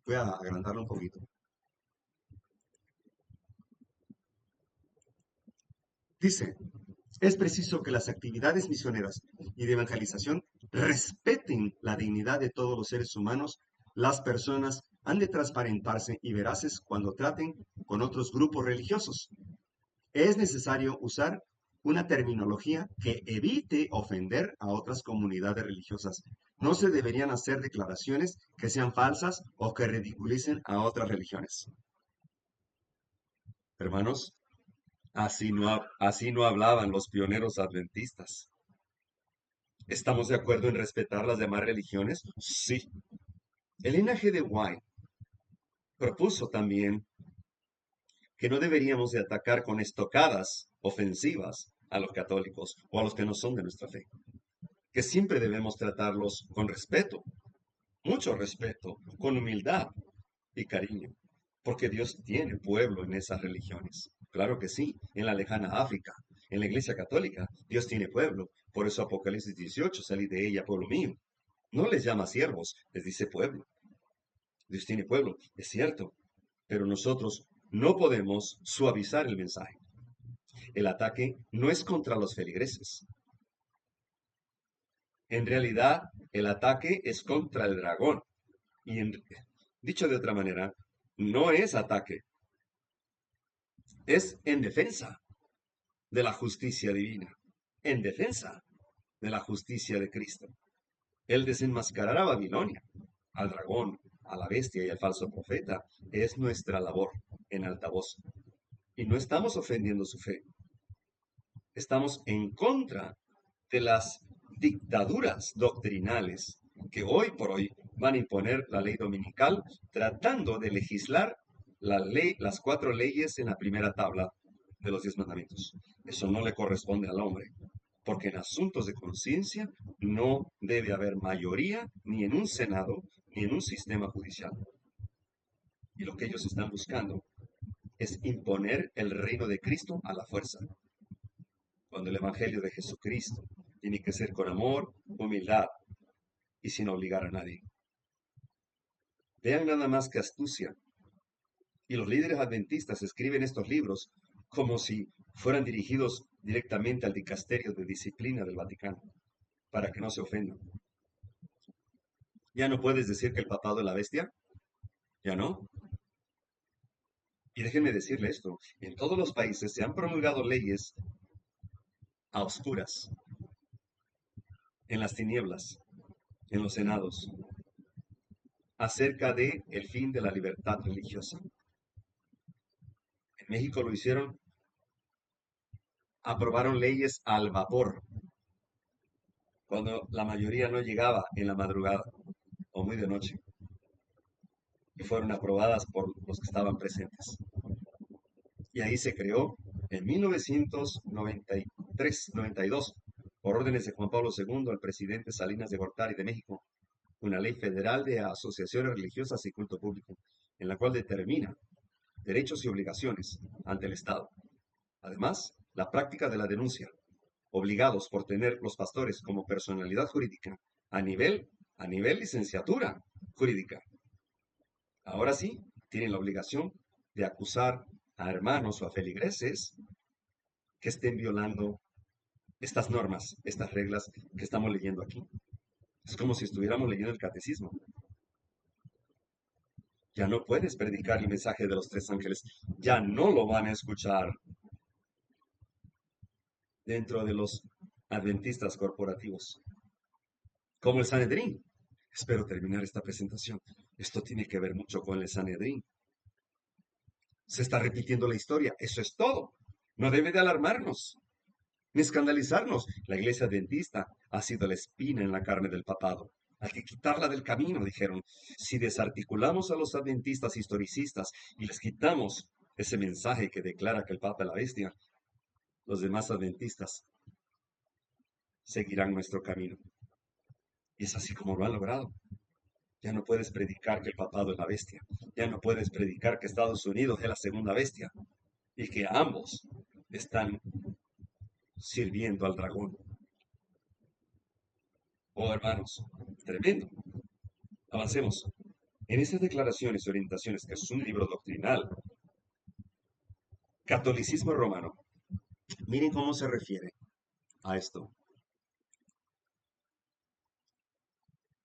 voy a agrandarlo un poquito. Dice, es preciso que las actividades misioneras y de evangelización respeten la dignidad de todos los seres humanos. Las personas han de transparentarse y veraces cuando traten con otros grupos religiosos. Es necesario usar una terminología que evite ofender a otras comunidades religiosas. No se deberían hacer declaraciones que sean falsas o que ridiculicen a otras religiones. Hermanos, así no hablaban los pioneros adventistas. ¿Estamos de acuerdo en respetar las demás religiones? Sí. El linaje de White propuso también que no deberíamos de atacar con estocadas ofensivas a los católicos o a los que no son de nuestra fe, que siempre debemos tratarlos con respeto, mucho respeto, con humildad y cariño, porque Dios tiene pueblo en esas religiones. Claro que sí, en la lejana África, en la Iglesia Católica, Dios tiene pueblo. Por eso Apocalipsis 18, salid de ella, pueblo mío. No les llama siervos, les dice pueblo. Dios tiene pueblo, es cierto, pero nosotros no podemos suavizar el mensaje. El ataque no es contra los feligreses. En realidad, el ataque es contra el dragón. Y dicho de otra manera, no es ataque, es en defensa de la justicia divina, en defensa de la justicia de Cristo. El desenmascarar a Babilonia, al dragón, a la bestia y al falso profeta es nuestra labor en altavoz. Y no estamos ofendiendo su fe, estamos en contra de las dictaduras doctrinales que hoy por hoy van a imponer la ley dominical tratando de legislar las 4 leyes en la primera tabla de los 10 mandamientos. Eso no le corresponde al hombre, porque en asuntos de conciencia no debe haber mayoría ni en un senado ni en un sistema judicial. Y lo que ellos están buscando es imponer el reino de Cristo a la fuerza, cuando el Evangelio de Jesucristo tiene que ser con amor, humildad y sin obligar a nadie. Vean nada más que astucia. Y los líderes adventistas escriben estos libros como si fueran dirigidos directamente al dicasterio de disciplina del Vaticano, para que no se ofendan. ¿Ya no puedes decir que el papado es la bestia? ¿Ya no? Y déjenme decirle esto, en todos los países se han promulgado leyes a oscuras, en las tinieblas, en los senados, acerca de el fin de la libertad religiosa. En México lo hicieron, aprobaron leyes al vapor, cuando la mayoría no llegaba en la madrugada o muy de noche, y fueron aprobadas por los que estaban presentes. Y ahí se creó en 1993-92, por órdenes de Juan Pablo II, el presidente Salinas de Gortari de México, una ley federal de asociaciones religiosas y culto público, en la cual determina derechos y obligaciones ante el Estado. Además, la práctica de la denuncia, obligados por tener los pastores como personalidad jurídica a nivel licenciatura jurídica. Ahora sí, tienen la obligación de acusar a hermanos o a feligreses que estén violando estas normas, estas reglas que estamos leyendo aquí. Es como si estuviéramos leyendo el catecismo. Ya no puedes predicar el mensaje de los 3 ángeles. Ya no lo van a escuchar dentro de los adventistas corporativos. Como el Sanedrín. Espero terminar esta presentación. Esto tiene que ver mucho con el Sanedrín. Se está repitiendo la historia. Eso es todo. No debe de alarmarnos ni escandalizarnos. La iglesia adventista ha sido la espina en la carne del papado. Hay que quitarla del camino, dijeron. Si desarticulamos a los adventistas historicistas y les quitamos ese mensaje que declara que el Papa es la bestia, los demás adventistas seguirán nuestro camino. Y es así como lo han logrado. Ya no puedes predicar que el papado es la bestia. Ya no puedes predicar que Estados Unidos es la segunda bestia y que ambos están sirviendo al dragón. Oh, hermanos, tremendo. Avancemos. En esas declaraciones y orientaciones, que es un libro doctrinal, Catolicismo Romano, miren cómo se refiere a esto.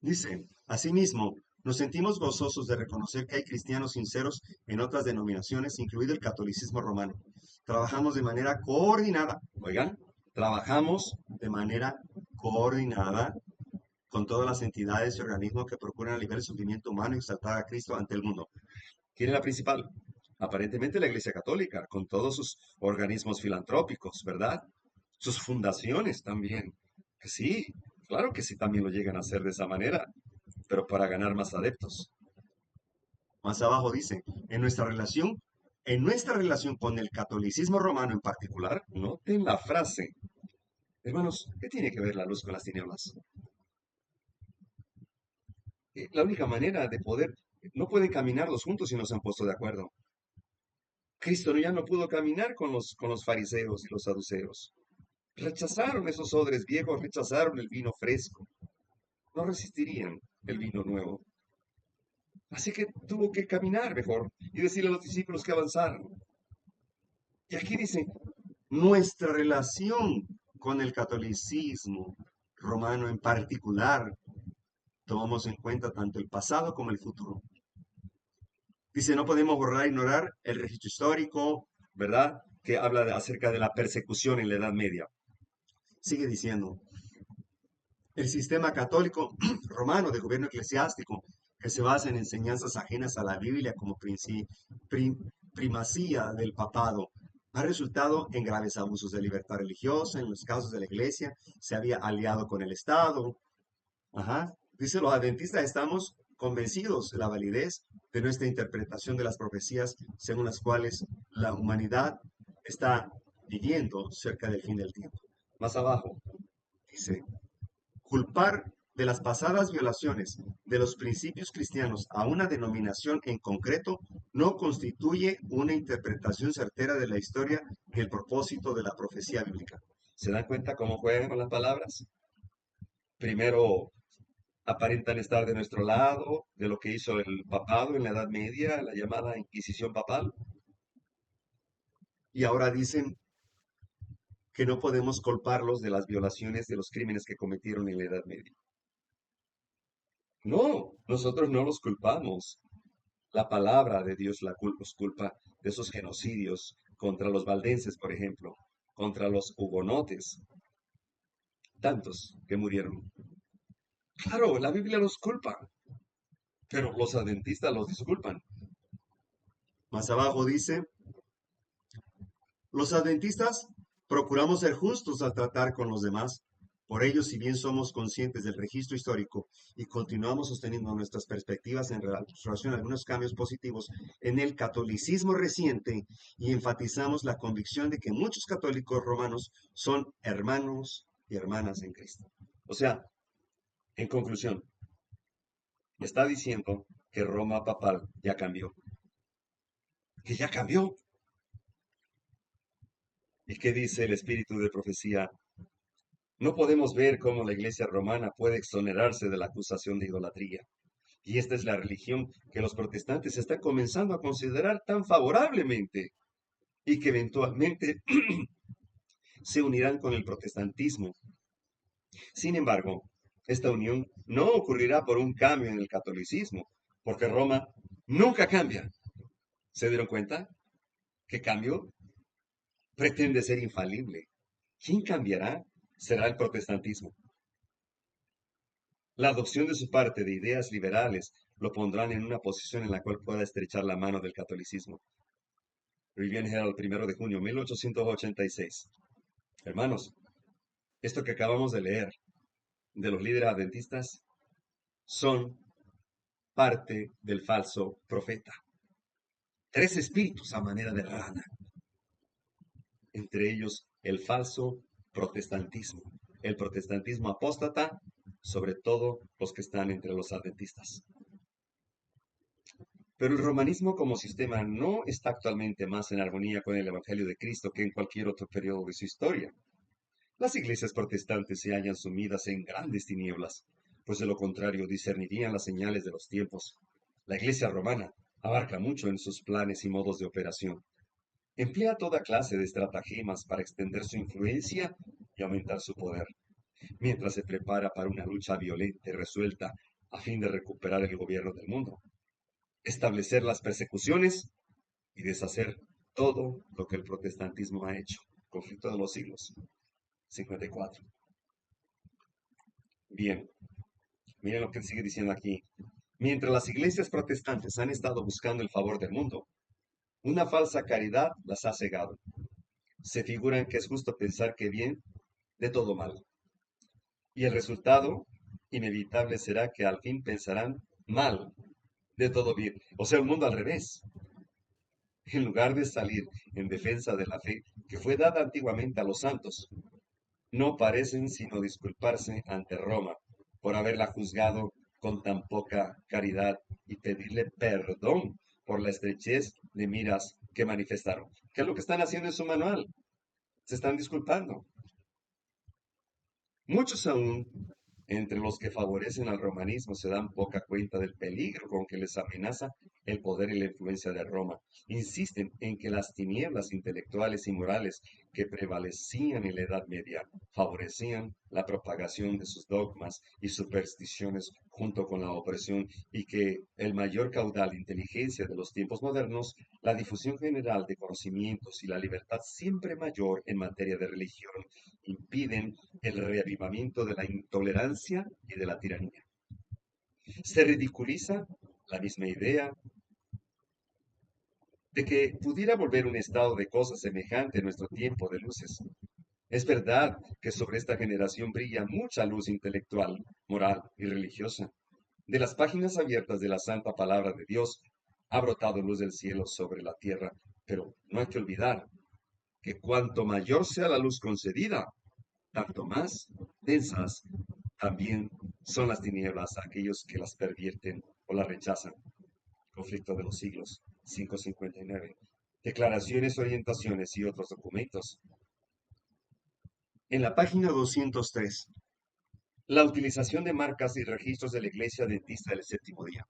Dice, asimismo, nos sentimos gozosos de reconocer que hay cristianos sinceros en otras denominaciones, incluido el catolicismo romano. Trabajamos de manera coordinada, oigan, trabajamos de manera coordinada con todas las entidades y organismos que procuran aliviar el sufrimiento humano y exaltar a Cristo ante el mundo. ¿Quién es la principal? Aparentemente la Iglesia Católica, con todos sus organismos filantrópicos, ¿verdad? Sus fundaciones también. Que sí, claro que sí, también lo llegan a hacer de esa manera, pero para ganar más adeptos. Más abajo dice, en nuestra relación con el catolicismo romano en particular, noten la frase. Hermanos, ¿qué tiene que ver la luz con las tinieblas? La única manera de poder, no pueden caminar los juntos si no se han puesto de acuerdo. Cristo ya no pudo caminar con los fariseos y los saduceos. Rechazaron esos odres viejos, rechazaron el vino fresco. No resistirían el vino nuevo. Así que tuvo que caminar mejor y decirle a los discípulos que avanzaran. Y aquí dice, nuestra relación con el catolicismo romano en particular, tomamos en cuenta tanto el pasado como el futuro. Dice, no podemos borrar e ignorar el registro histórico, ¿verdad? Que habla acerca de la persecución en la Edad Media. Sigue diciendo, el sistema católico romano de gobierno eclesiástico, que se basa en enseñanzas ajenas a la Biblia como primacía del papado, ha resultado en graves abusos de libertad religiosa. En los casos de la iglesia se había aliado con el Estado. Ajá. Dice, los adventistas estamos convencidos de la validez de nuestra interpretación de las profecías según las cuales la humanidad está viviendo cerca del fin del tiempo. Más abajo dice, culpar de las pasadas violaciones de los principios cristianos a una denominación en concreto no constituye una interpretación certera de la historia y el propósito de la profecía bíblica. ¿Se dan cuenta cómo juegan con las palabras? Primero aparentan estar de nuestro lado, de lo que hizo el papado en la Edad Media, la llamada Inquisición papal, y ahora dicen que no podemos culparlos de las violaciones, de los crímenes que cometieron en la Edad Media. No, nosotros no los culpamos. La palabra de Dios los culpa de esos genocidios contra los valdenses, por ejemplo, contra los hugonotes, tantos que murieron. Claro, la Biblia los culpa, pero los adventistas los disculpan. Más abajo dice, los adventistas procuramos ser justos al tratar con los demás. Por ello, si bien somos conscientes del registro histórico y continuamos sosteniendo nuestras perspectivas en relación a algunos cambios positivos en el catolicismo reciente y enfatizamos la convicción de que muchos católicos romanos son hermanos y hermanas en Cristo. O sea, en conclusión, está diciendo que Roma papal ya cambió. Que ya cambió. ¿Y qué dice el espíritu de profecía? No podemos ver cómo la iglesia romana puede exonerarse de la acusación de idolatría. Y esta es la religión que los protestantes están comenzando a considerar tan favorablemente y que eventualmente se unirán con el protestantismo. Sin embargo, esta unión no ocurrirá por un cambio en el catolicismo, porque Roma nunca cambia. ¿Se dieron cuenta? ¿Qué cambio? Pretende ser infalible. ¿Quién cambiará? Será el protestantismo. La adopción de su parte de ideas liberales lo pondrán en una posición en la cual pueda estrechar la mano del catolicismo. Review and Herald, 1 de junio, 1886. Hermanos, esto que acabamos de leer de los líderes adventistas son parte del falso profeta. Tres espíritus a manera de rana, entre ellos el falso protestantismo, el protestantismo apóstata, sobre todo los que están entre los adventistas. Pero el romanismo como sistema no está actualmente más en armonía con el Evangelio de Cristo que en cualquier otro periodo de su historia. Las iglesias protestantes se hallan sumidas en grandes tinieblas, pues de lo contrario discernirían las señales de los tiempos. La iglesia romana abarca mucho en sus planes y modos de operación. Emplea toda clase de estratagemas para extender su influencia y aumentar su poder, mientras se prepara para una lucha violenta y resuelta a fin de recuperar el gobierno del mundo, establecer las persecuciones y deshacer todo lo que el protestantismo ha hecho. Conflicto de los siglos. 54. Bien, miren lo que sigue diciendo aquí. Mientras las iglesias protestantes han estado buscando el favor del mundo, una falsa caridad las ha cegado. Se figuran que es justo pensar que bien de todo mal. Y el resultado inevitable será que al fin pensarán mal de todo bien. O sea, un mundo al revés. En lugar de salir en defensa de la fe que fue dada antiguamente a los santos, no parecen sino disculparse ante Roma por haberla juzgado con tan poca caridad y pedirle perdón por la estrechez de miras que manifestaron. ¿Qué es lo que están haciendo en su manual? Se están disculpando. Muchos aún, entre los que favorecen al romanismo, se dan poca cuenta del peligro con que les amenaza el poder y la influencia de Roma. Insisten en que las tinieblas intelectuales y morales que prevalecían en la Edad Media favorecían la propagación de sus dogmas y supersticiones junto con la opresión y que el mayor caudal de inteligencia de los tiempos modernos, la difusión general de conocimientos y la libertad siempre mayor en materia de religión impiden el reavivamiento de la intolerancia y de la tiranía. Se ridiculiza la misma idea de que pudiera volver un estado de cosas semejante a nuestro tiempo de luces. Es verdad que sobre esta generación brilla mucha luz intelectual, moral y religiosa. De las páginas abiertas de la santa palabra de Dios ha brotado luz del cielo sobre la tierra, pero no hay que olvidar que cuanto mayor sea la luz concedida, tanto más densas también son las tinieblas aquellos que las pervierten o las rechazan. Conflicto de los siglos, 559. Declaraciones, orientaciones y otros documentos. En la página 203, la utilización de marcas y registros de la Iglesia Adventista del Séptimo Día.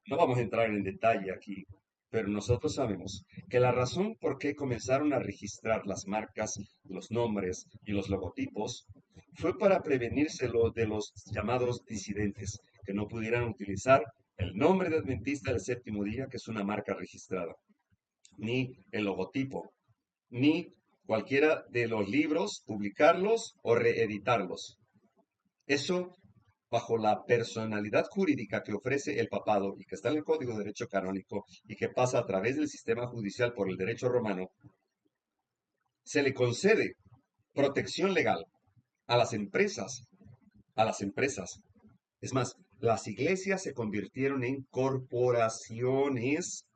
No vamos a entrar en detalle aquí, pero nosotros sabemos que la razón por qué comenzaron a registrar las marcas, los nombres y los logotipos fue para prevenirse de los llamados disidentes, que no pudieran utilizar el nombre de Adventista del Séptimo Día, que es una marca registrada, ni el logotipo, ni cualquiera de los libros, publicarlos o reeditarlos. Eso bajo la personalidad jurídica que ofrece el papado y que está en el Código de Derecho Canónico y que pasa a través del sistema judicial por el derecho romano, se le concede protección legal a las empresas, a las empresas. Es más, las iglesias se convirtieron en corporaciones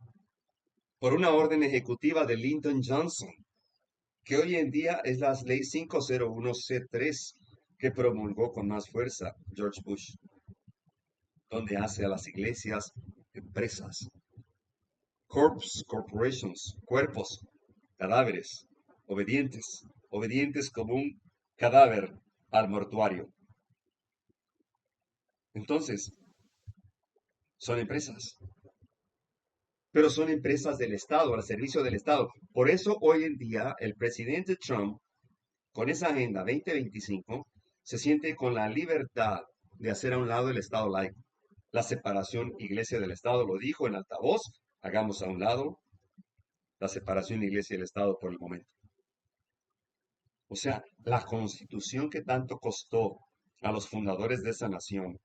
por una orden ejecutiva de Lyndon Johnson, que hoy en día es la ley 501C3 que promulgó con más fuerza George Bush, donde hace a las iglesias empresas, corporations, cuerpos, cadáveres, obedientes, obedientes como un cadáver al mortuario. Entonces, son empresas, pero son empresas del Estado, al servicio del Estado. Por eso hoy en día el presidente Trump, con esa agenda 2025, se siente con la libertad de hacer a un lado el Estado laico. La separación iglesia del Estado, lo dijo en altavoz, hagamos a un lado la separación iglesia del Estado por el momento. O sea, la constitución que tanto costó a los fundadores de esa nación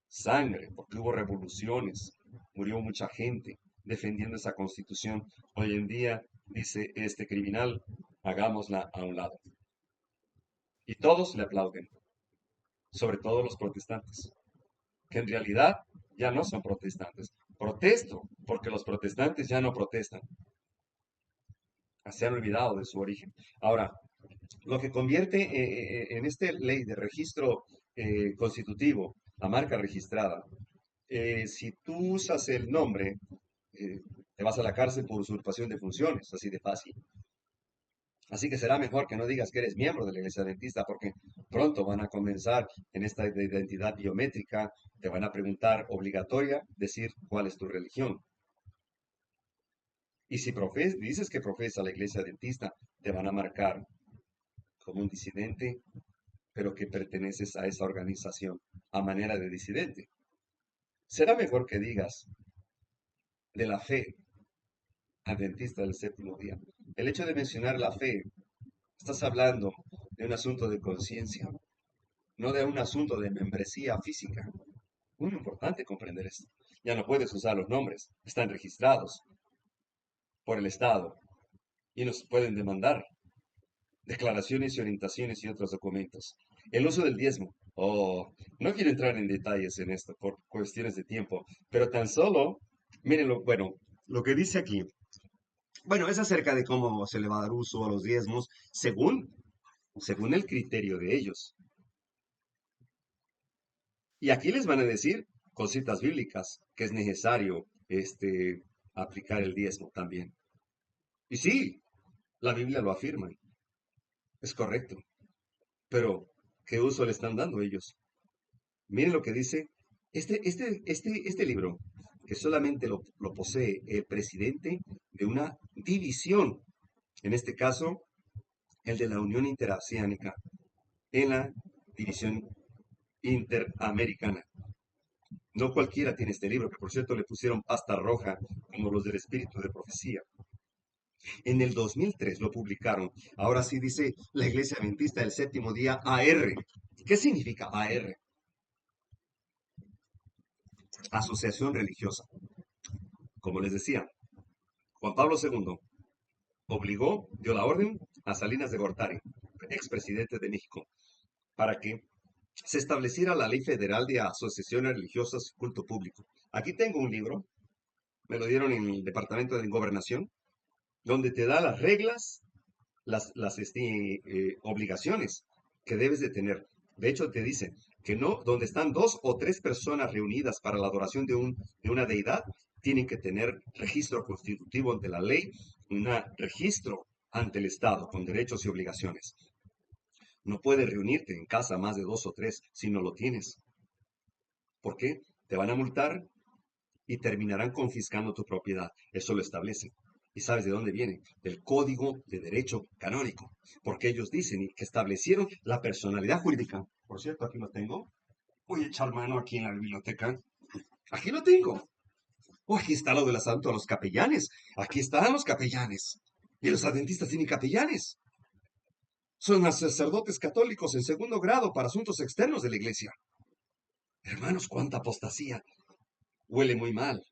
sangre, porque hubo revoluciones, murió mucha gente defendiendo esa constitución. Hoy en día dice este criminal, hagámosla a un lado. Y todos le aplauden, sobre todo los protestantes, que en realidad ya no son protestantes. Protesto, porque los protestantes ya no protestan. Se han olvidado de su origen. Ahora, lo que convierte en esta ley de registro constitutivo la marca registrada, si tú usas el nombre, eh, te vas a la cárcel por usurpación de funciones, así de fácil. Así que será mejor que no digas que eres miembro de la iglesia adventista, porque pronto van a comenzar en esta de identidad biométrica, te van a preguntar obligatoria decir cuál es tu religión. Y si dices que profesa la iglesia adventista, te van a marcar como un disidente, pero que perteneces a esa organización a manera de disidente. Será mejor que digas de la fe adventista del séptimo día. El hecho de mencionar la fe, estás hablando de un asunto de conciencia, no de un asunto de membresía física. Muy importante comprender esto. Ya no puedes usar los nombres, están registrados por el Estado y nos pueden demandar declaraciones y orientaciones y otros documentos. El uso del diezmo. Oh, no quiero entrar en detalles en esto por cuestiones de tiempo, pero tan solo, miren bueno, lo que dice aquí. Bueno, es acerca de cómo se le va a dar uso a los diezmos según el criterio de ellos. Y aquí les van a decir con citas bíblicas que es necesario aplicar el diezmo también. Y sí, la Biblia lo afirma, es correcto, pero ¿qué uso le están dando ellos? Miren lo que dice este libro, que solamente lo posee el presidente de una división, en este caso, el de la Unión Interoceánica, en la división interamericana. No cualquiera tiene este libro, que por cierto le pusieron pasta roja, como los del Espíritu de Profecía. En el 2003 lo publicaron. Ahora sí dice la Iglesia Adventista del Séptimo Día AR. ¿Qué significa AR? Asociación religiosa. Como les decía, Juan Pablo II dio la orden a Salinas de Gortari, expresidente de México, para que se estableciera la Ley Federal de Asociaciones Religiosas y Culto Público. Aquí tengo un libro, me lo dieron en el Departamento de Gobernación, donde te da las reglas, las obligaciones que debes de tener. De hecho, te dice que no, donde están dos o tres personas reunidas para la adoración de una deidad, tienen que tener registro constitutivo ante la ley, un registro ante el Estado con derechos y obligaciones. No puedes reunirte en casa más de dos o tres si no lo tienes. ¿Por qué? Te van a multar y terminarán confiscando tu propiedad. Eso lo establece. ¿Y sabes de dónde viene? Del Código de Derecho Canónico. Porque ellos dicen que establecieron la personalidad jurídica. Por cierto, aquí lo tengo. Voy a echar mano aquí en la biblioteca. Aquí lo tengo. Oh, aquí está lo del asalto a los capellanes. Aquí están los capellanes. Y los adventistas tienen capellanes. Son sacerdotes católicos en segundo grado para asuntos externos de la iglesia. Hermanos, cuánta apostasía. Huele muy mal.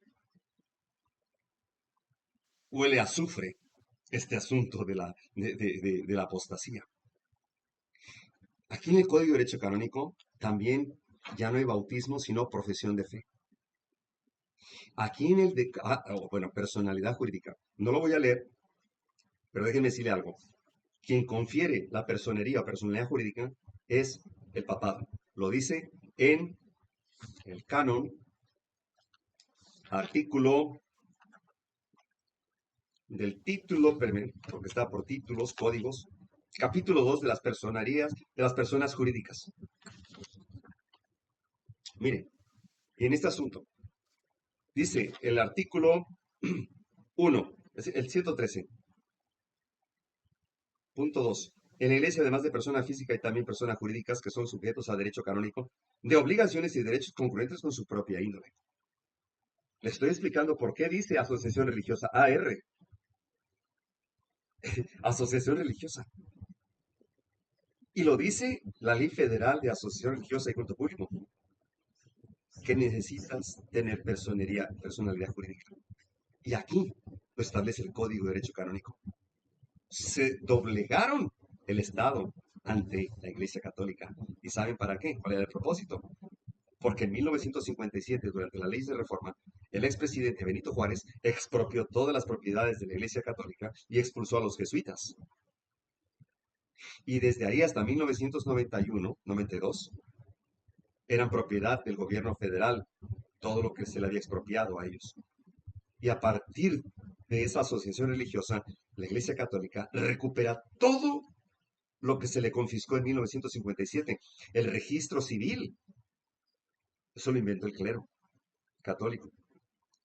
Huele a azufre este asunto de la apostasía. Aquí en el Código de Derecho Canónico también ya no hay bautismo, sino profesión de fe. Aquí en el personalidad jurídica. No lo voy a leer, pero déjenme decirle algo. Quien confiere la personería o personalidad jurídica es el papado. Lo dice en el canon, artículo del título, porque está por títulos, códigos, capítulo 2 de las personerías, de las personas jurídicas. Miren, en este asunto, dice el artículo 1, el 113.2. En la iglesia, además de persona física y también personas jurídicas que son sujetos a derecho canónico, de obligaciones y derechos concurrentes con su propia índole. Le estoy explicando por qué dice asociación religiosa AR. Asociación religiosa. Y lo dice la Ley Federal de Asociación Religiosa y Culto Público. que necesitas tener personalidad jurídica. Y aquí lo establece el Código de Derecho Canónico. Se doblegaron el Estado ante la Iglesia Católica. ¿Y saben para qué? ¿Cuál era el propósito? Porque en 1957, durante la ley de reforma, el expresidente Benito Juárez expropió todas las propiedades de la Iglesia Católica y expulsó a los jesuitas. Y desde ahí hasta 1991-92 eran propiedad del gobierno federal, todo lo que se le había expropiado a ellos. Y a partir de esa asociación religiosa, la Iglesia Católica recupera todo lo que se le confiscó en 1957, el registro civil. Eso lo inventó el clero católico.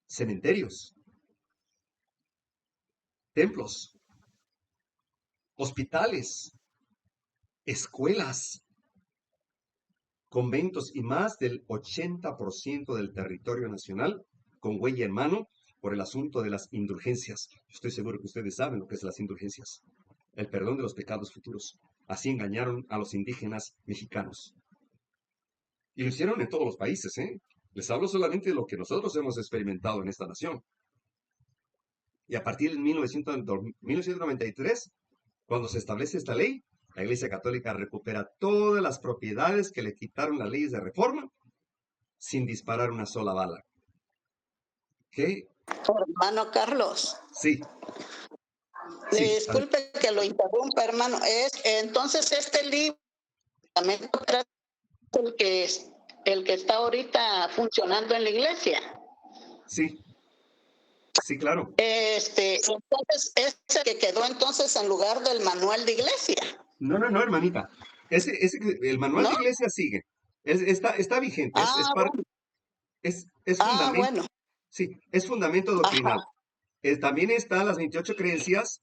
Cementerios, templos, hospitales, escuelas, conventos y más del 80% del territorio nacional con huella en mano por el asunto de las indulgencias. Estoy seguro que ustedes saben lo que es las indulgencias. El perdón de los pecados futuros. Así engañaron a los indígenas mexicanos. Y lo hicieron en todos los países, ¿eh? Les hablo solamente de lo que nosotros hemos experimentado en esta nación. Y a partir de 1993, cuando se establece esta ley, la Iglesia Católica recupera todas las propiedades que le quitaron las leyes de reforma sin disparar una sola bala. ¿Qué? Hermano Carlos, Sí. Sí, disculpe que lo interrumpa, hermano. Entonces este libro es el que está ahorita funcionando en la iglesia. sí, sí, claro. Entonces ese que quedó entonces en lugar del manual de iglesia. No, hermanita. El manual ¿No? de iglesia sigue. Está vigente. Bueno. Es fundamento. Bueno. Sí, es fundamento doctrinal. También están las 28 creencias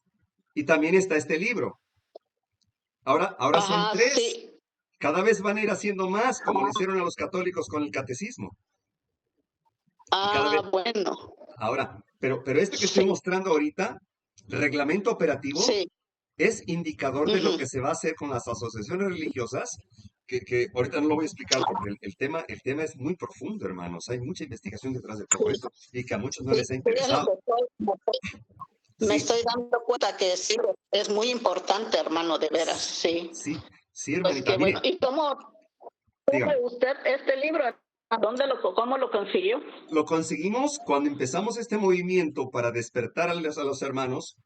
y también está este libro. Ahora son 3. Sí. Cada vez van a ir haciendo más, como le hicieron a los católicos con el catecismo. Bueno. Ahora, pero este que estoy mostrando ahorita, reglamento operativo, sí, es indicador de lo que se va a hacer con las asociaciones religiosas, que ahorita no lo voy a explicar porque el tema es muy profundo, hermanos. Hay mucha investigación detrás de todo esto y que a muchos no les ha interesado. Me estoy dando cuenta que sí, es muy importante, hermano, de veras, sí. Sí, hermanita. Pues ¿y cómo usted este libro? ¿Cómo lo consiguió? Lo conseguimos cuando empezamos este movimiento para despertar a los hermanos.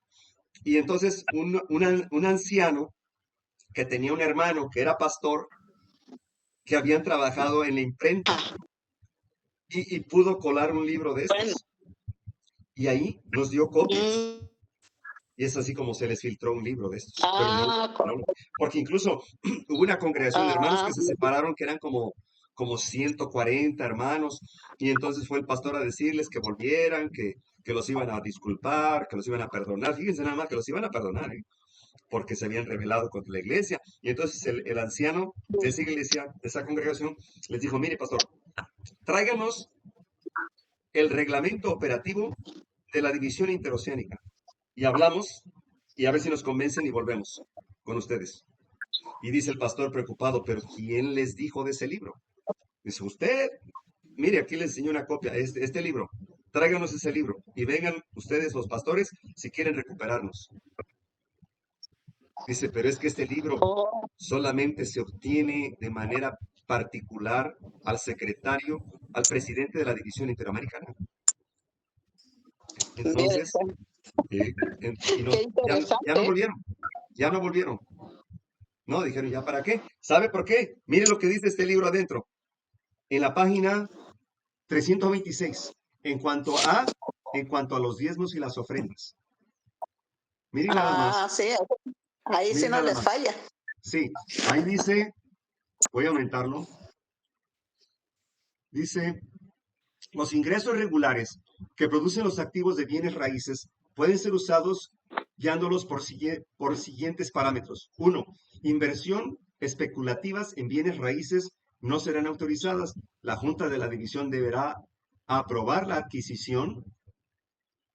Y entonces un anciano que tenía un hermano que era pastor, que habían trabajado en la imprenta, y pudo colar un libro de estos. Y ahí nos dio copias. Y es así como se les filtró un libro de estos. Porque incluso hubo una congregación de hermanos que se separaron, que eran como 140 hermanos, y entonces fue el pastor a decirles que volvieran, que los iban a disculpar, que los iban a perdonar. Fíjense nada más que los iban a perdonar, porque se habían rebelado contra la iglesia. Y entonces el anciano de esa iglesia, de esa congregación, les dijo: mire, pastor, tráiganos el reglamento operativo de la división interoceánica. Y hablamos, y a ver si nos convencen y volvemos con ustedes. Y dice el pastor preocupado: pero ¿quién les dijo de ese libro? Dice: usted. Mire, aquí les enseño una copia, este libro. Tráiganos ese libro y vengan ustedes, los pastores, si quieren recuperarnos. Dice: pero es que este libro solamente se obtiene de manera particular al secretario, al presidente de la División Interamericana. Entonces, ya no volvieron. No, dijeron: ¿ya para qué? ¿Sabe por qué? Mire lo que dice este libro adentro. En la página 326, en cuanto a los diezmos y las ofrendas. Miren nada más. Sí, ahí sí no les falla. Sí, ahí dice, voy a aumentarlo. Dice: los ingresos regulares que producen los activos de bienes raíces pueden ser usados guiándolos por siguientes parámetros. 1. Inversión especulativas en bienes raíces no serán autorizadas. La Junta de la División deberá aprobar la adquisición,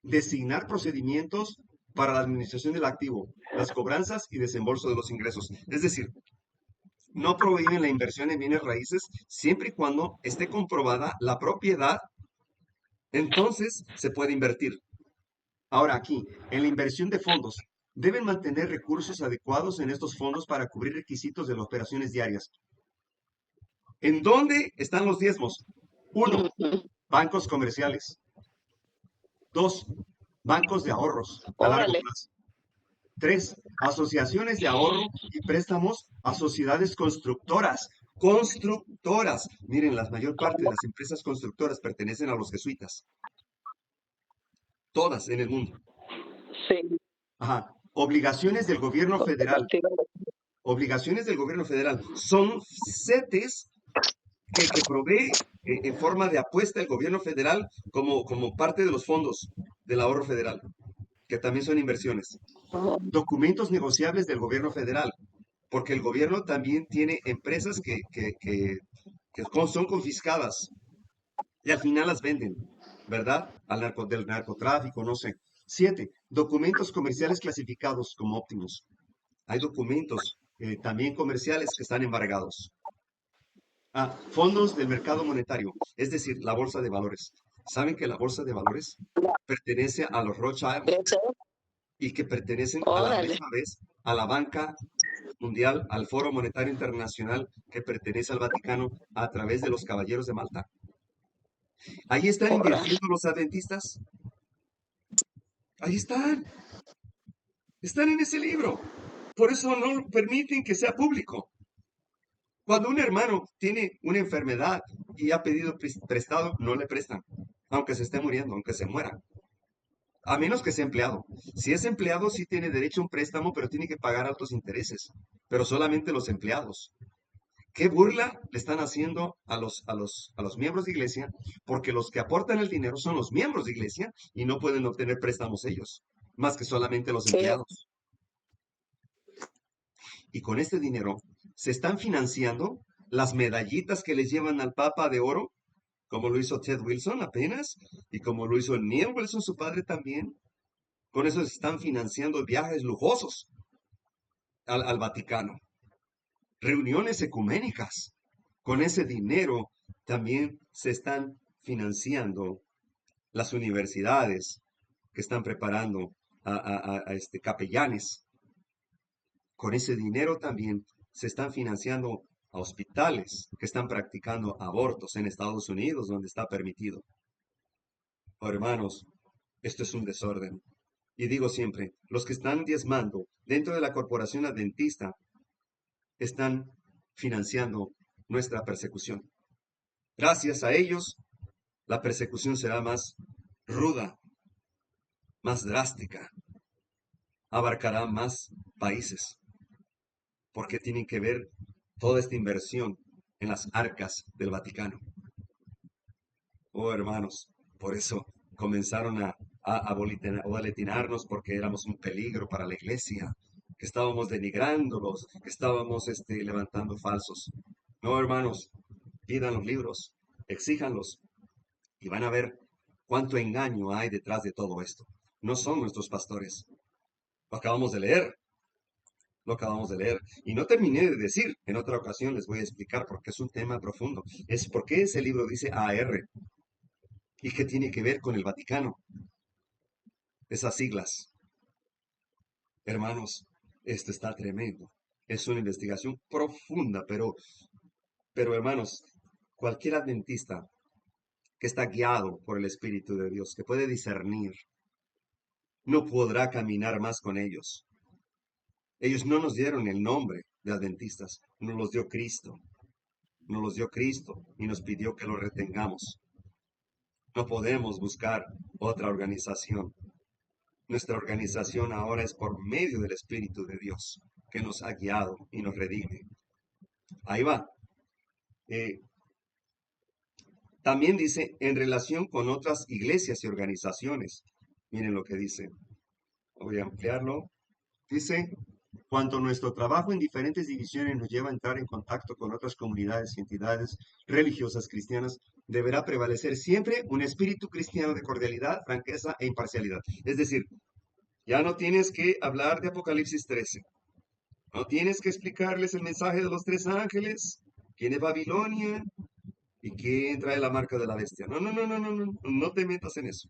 designar procedimientos para la administración del activo, las cobranzas y desembolso de los ingresos. Es decir, no prohíben la inversión en bienes raíces siempre y cuando esté comprobada la propiedad, entonces se puede invertir. Ahora aquí, en la inversión de fondos, deben mantener recursos adecuados en estos fondos para cubrir requisitos de las operaciones diarias. ¿En dónde están los diezmos? 1. Ujú. Bancos comerciales. 2. Bancos de ahorros a largo Órale. plazo. 3. Asociaciones de ahorro y préstamos a sociedades constructoras. Constructoras. Miren, la mayor parte de las empresas constructoras pertenecen a los jesuitas. Todas en el mundo. Sí. Ajá. Obligaciones del gobierno federal. Obligaciones del gobierno federal. Son CETES que provee en forma de apuesta el gobierno federal como parte de los fondos del ahorro federal, que también son inversiones. Oh, Documentos negociables del gobierno federal, porque el gobierno también tiene empresas que son confiscadas y al final las venden, ¿verdad? Del narcotráfico, no sé. 7. Documentos comerciales clasificados como óptimos. Hay documentos también comerciales que están embargados. Fondos del mercado monetario, es decir, la bolsa de valores. ¿Saben que la bolsa de valores pertenece a los Rothschild ese, y que pertenecen a la órale. misma vez a la banca mundial, al Foro Monetario Internacional que pertenece al Vaticano a través de los Caballeros de Malta? Ahí están Órale. invirtiendo los adventistas. Ahí están en ese libro. Por eso no permiten que sea público. Cuando un hermano tiene una enfermedad y ha pedido prestado, no le prestan, aunque se esté muriendo, aunque se muera. A menos que sea empleado. Si es empleado, sí tiene derecho a un préstamo, pero tiene que pagar altos intereses. Pero solamente los empleados. ¿Qué burla le están haciendo a los miembros de iglesia? Porque los que aportan el dinero son los miembros de iglesia y no pueden obtener préstamos ellos, más que solamente los Sí. empleados. Y con este dinero se están financiando las medallitas que les llevan al Papa de oro, como lo hizo Ted Wilson apenas, y como lo hizo Neil Wilson, su padre también. Con eso se están financiando viajes lujosos al Vaticano, reuniones ecuménicas. Con ese dinero también se están financiando las universidades que están preparando a capellanes. Con ese dinero también se están financiando a hospitales que están practicando abortos en Estados Unidos, donde está permitido. Oh, hermanos, esto es un desorden. Y digo siempre, los que están diezmando dentro de la corporación adventista están financiando nuestra persecución. Gracias a ellos, la persecución será más ruda, más drástica, abarcará más países, porque tienen que ver toda esta inversión en las arcas del Vaticano. Oh, hermanos, por eso comenzaron a boletinarnos porque éramos un peligro para la iglesia, que estábamos denigrándolos, que estábamos levantando falsos. No, hermanos, pidan los libros, exíjanlos y van a ver cuánto engaño hay detrás de todo esto. No son nuestros pastores. Lo acabamos de leer. Lo acabamos de leer. Y no terminé de decir. En otra ocasión les voy a explicar porque es un tema profundo. Es por qué ese libro dice AR y qué tiene que ver con el Vaticano. Esas siglas. Hermanos, esto está tremendo. Es una investigación profunda, pero hermanos, cualquier adventista que está guiado por el Espíritu de Dios, que puede discernir, no podrá caminar más con ellos. Ellos no nos dieron el nombre de adventistas, nos los dio Cristo. Nos los dio Cristo y nos pidió que lo retengamos. No podemos buscar otra organización. Nuestra organización ahora es por medio del Espíritu de Dios, que nos ha guiado y nos redime. Ahí va. También dice, en relación con otras iglesias y organizaciones. Miren lo que dice. Voy a ampliarlo. Dice, cuanto nuestro trabajo en diferentes divisiones nos lleva a entrar en contacto con otras comunidades y entidades religiosas cristianas, deberá prevalecer siempre un espíritu cristiano de cordialidad, franqueza e imparcialidad. Es decir, ya no tienes que hablar de Apocalipsis 13. No tienes que explicarles el mensaje de los 3 ángeles, quién es Babilonia y quién trae la marca de la bestia. No, no, no, no, no, no, no te metas en eso.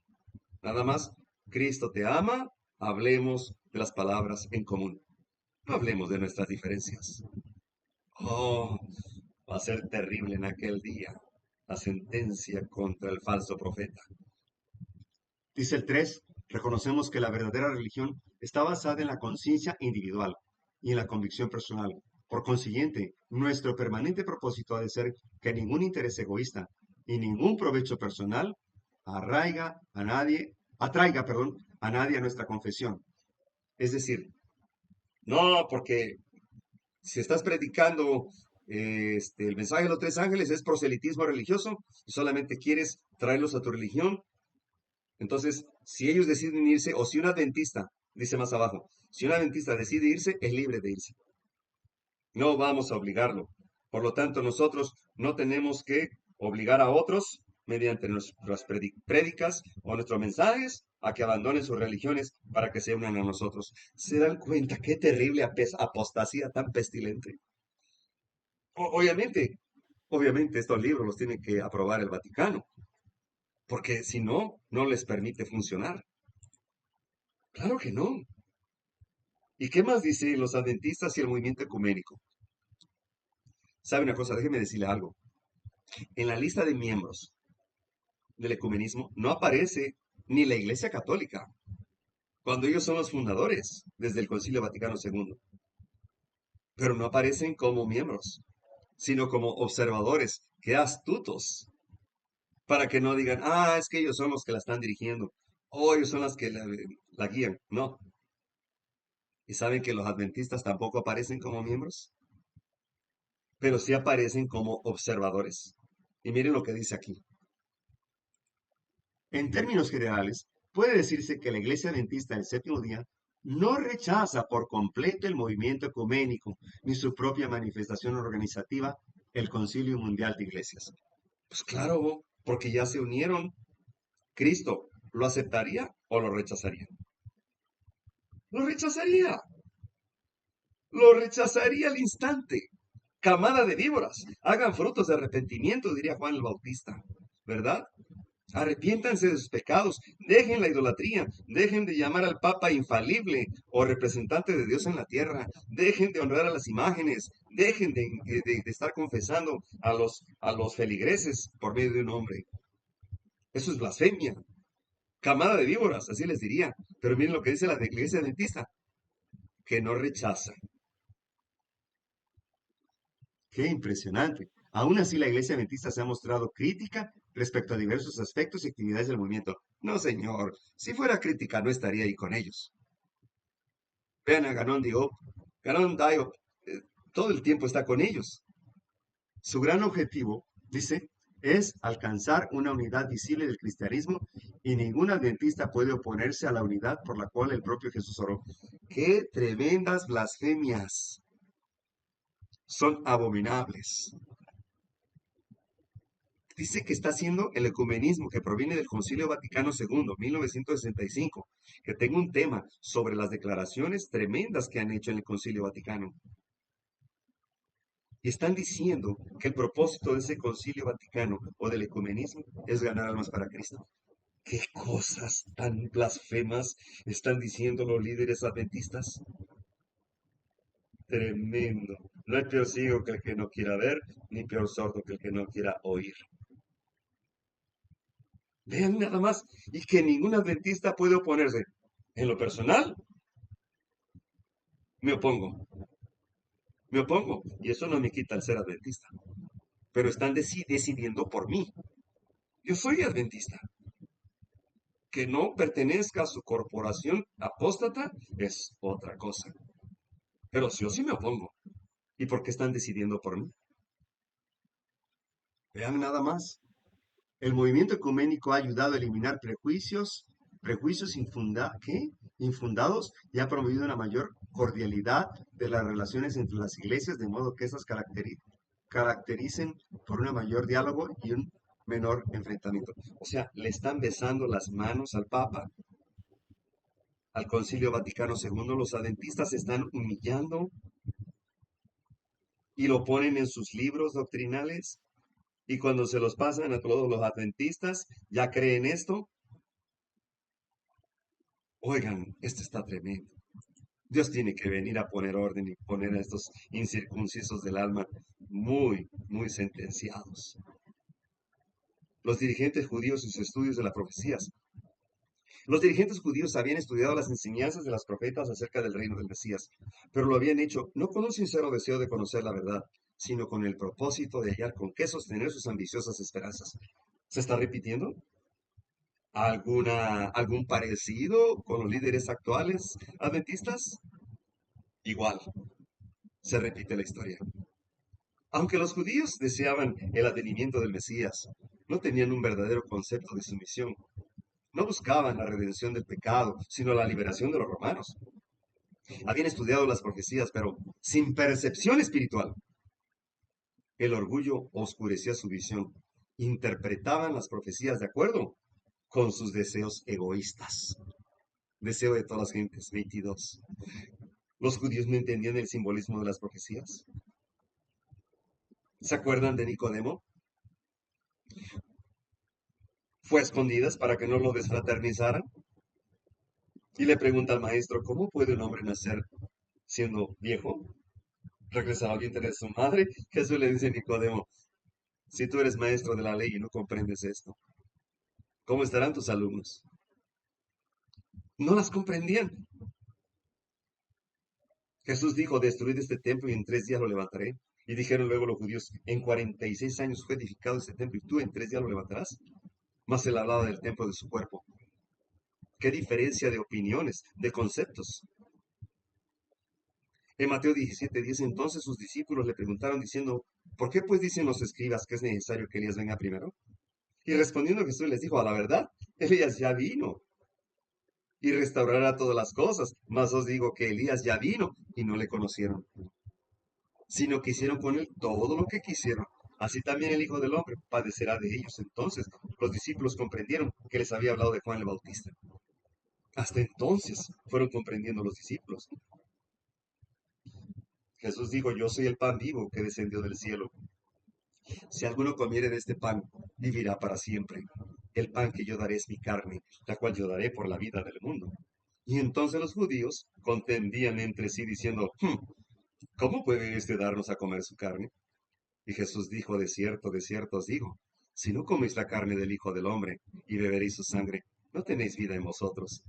Nada más, Cristo te ama, hablemos de las palabras en común. No hablemos de nuestras diferencias. Oh, va a ser terrible en aquel día la sentencia contra el falso profeta. Dice el 3, reconocemos que la verdadera religión está basada en la conciencia individual y en la convicción personal. Por consiguiente, nuestro permanente propósito ha de ser que ningún interés egoísta y ningún provecho personal atraiga a nadie a nuestra confesión. Es decir, no, porque si estás predicando el mensaje de los 3 ángeles es proselitismo religioso y solamente quieres traerlos a tu religión. Entonces, si ellos deciden irse, o si un adventista, dice más abajo, si un adventista decide irse, es libre de irse. No vamos a obligarlo. Por lo tanto, nosotros no tenemos que obligar a otros mediante nuestras prédicas o nuestros mensajes a que abandonen sus religiones para que se unan a nosotros. ¿Se dan cuenta qué terrible apostasía tan pestilente? Obviamente estos libros los tiene que aprobar el Vaticano, porque si no, no les permite funcionar. Claro que no. ¿Y qué más dicen los adventistas y el movimiento ecuménico? ¿Sabe una cosa? Déjeme decirle algo. En la lista de miembros del ecumenismo no aparece ni la Iglesia Católica, cuando ellos son los fundadores desde el Concilio Vaticano II. Pero no aparecen como miembros, sino como observadores. ¡Qué astutos! Para que no digan, es que ellos son los que la están dirigiendo, o ellos son los que la guían. No. ¿Y saben que los adventistas tampoco aparecen como miembros? Pero sí aparecen como observadores. Y miren lo que dice aquí. En términos generales, puede decirse que la Iglesia Adventista del Séptimo Día no rechaza por completo el movimiento ecuménico ni su propia manifestación organizativa, el Concilio Mundial de Iglesias. Pues claro, porque ya se unieron. ¿Cristo lo aceptaría o lo rechazaría? Lo rechazaría. Lo rechazaría al instante. Camada de víboras, hagan frutos de arrepentimiento, diría Juan el Bautista, ¿verdad? Arrepiéntanse de sus pecados, dejen la idolatría, dejen de llamar al Papa infalible o representante de Dios en la tierra, dejen de honrar a las imágenes, dejen de estar confesando a los feligreses por medio de un hombre. Eso es blasfemia. Camada de víboras, así les diría. Pero miren lo que dice la Iglesia Adventista, que no rechaza. ¡Qué impresionante! Aún así, la Iglesia Adventista se ha mostrado crítica respecto a diversos aspectos y actividades del movimiento. No, señor, si fuera crítica no estaría ahí con ellos. Vean a Ganon Diop. Ganon Diop todo el tiempo está con ellos. Su gran objetivo, dice, es alcanzar una unidad visible del cristianismo y ningún adventista puede oponerse a la unidad por la cual el propio Jesús oró. ¡Qué tremendas blasfemias! Son abominables. Dice que está haciendo el ecumenismo que proviene del Concilio Vaticano II, 1965, que tengo un tema sobre las declaraciones tremendas que han hecho en el Concilio Vaticano. Y están diciendo que el propósito de ese Concilio Vaticano o del ecumenismo es ganar almas para Cristo. ¿Qué cosas tan blasfemas están diciendo los líderes adventistas? Tremendo. No hay peor ciego que el que no quiera ver, ni peor sordo que el que no quiera oír. Vean nada más, y que ningún adventista puede oponerse. En lo personal, me opongo. Me opongo, y eso no me quita el ser adventista. Pero están decidiendo por mí. Yo soy adventista. Que no pertenezca a su corporación apóstata es otra cosa. Pero yo sí me opongo. ¿Y por qué están decidiendo por mí? Vean nada más. El movimiento ecuménico ha ayudado a eliminar prejuicios infundados y ha promovido una mayor cordialidad de las relaciones entre las iglesias, de modo que estas caractericen por un mayor diálogo y un menor enfrentamiento. O sea, le están besando las manos al Papa, al Concilio Vaticano II. Los adventistas se están humillando y lo ponen en sus libros doctrinales, y cuando se los pasan a todos los adventistas, ya creen esto. Oigan, esto está tremendo. Dios tiene que venir a poner orden y poner a estos incircuncisos del alma muy, muy sentenciados. Los dirigentes judíos y sus estudios de las profecías. Los dirigentes judíos habían estudiado las enseñanzas de las profetas acerca del reino del Mesías, pero lo habían hecho no con un sincero deseo de conocer la verdad, sino con el propósito de hallar con qué sostener sus ambiciosas esperanzas. ¿Se está repitiendo? ¿Algún parecido con los líderes actuales adventistas? Igual, se repite la historia. Aunque los judíos deseaban el advenimiento del Mesías, no tenían un verdadero concepto de su misión. No buscaban la redención del pecado, sino la liberación de los romanos. Habían estudiado las profecías, pero sin percepción espiritual. El orgullo oscurecía su visión. Interpretaban las profecías de acuerdo con sus deseos egoístas. Deseo de todas las gentes, 22. Los judíos no entendían el simbolismo de las profecías. ¿Se acuerdan de Nicodemo? Fue a escondidas para que no lo desfraternizaran. Y le pregunta al maestro, ¿cómo puede un hombre nacer siendo viejo? Regresar al vientre de su madre. Jesús le dice a Nicodemo, si tú eres maestro de la ley y no comprendes esto, ¿cómo estarán tus alumnos? No las comprendían. Jesús dijo, destruid este templo y en 3 días lo levantaré. Y dijeron luego los judíos, en 46 años fue edificado este templo y tú en 3 días lo levantarás. Mas él hablaba del templo de su cuerpo. ¿Qué diferencia de opiniones, de conceptos? En Mateo 17:10 entonces sus discípulos le preguntaron diciendo, ¿por qué pues dicen los escribas que es necesario que Elías venga primero? Y respondiendo Jesús les dijo, a la verdad, Elías ya vino y restaurará todas las cosas. Mas os digo que Elías ya vino y no le conocieron, sino que hicieron con él todo lo que quisieron. Así también el Hijo del Hombre padecerá de ellos. Entonces los discípulos comprendieron que les había hablado de Juan el Bautista. Hasta entonces fueron comprendiendo los discípulos. Jesús dijo, yo soy el pan vivo que descendió del cielo. Si alguno comiere de este pan, vivirá para siempre. El pan que yo daré es mi carne, la cual yo daré por la vida del mundo. Y entonces los judíos contendían entre sí diciendo, ¿cómo puede éste darnos a comer su carne? Y Jesús dijo, de cierto os digo, si no coméis la carne del Hijo del Hombre y beberéis su sangre, no tenéis vida en vosotros.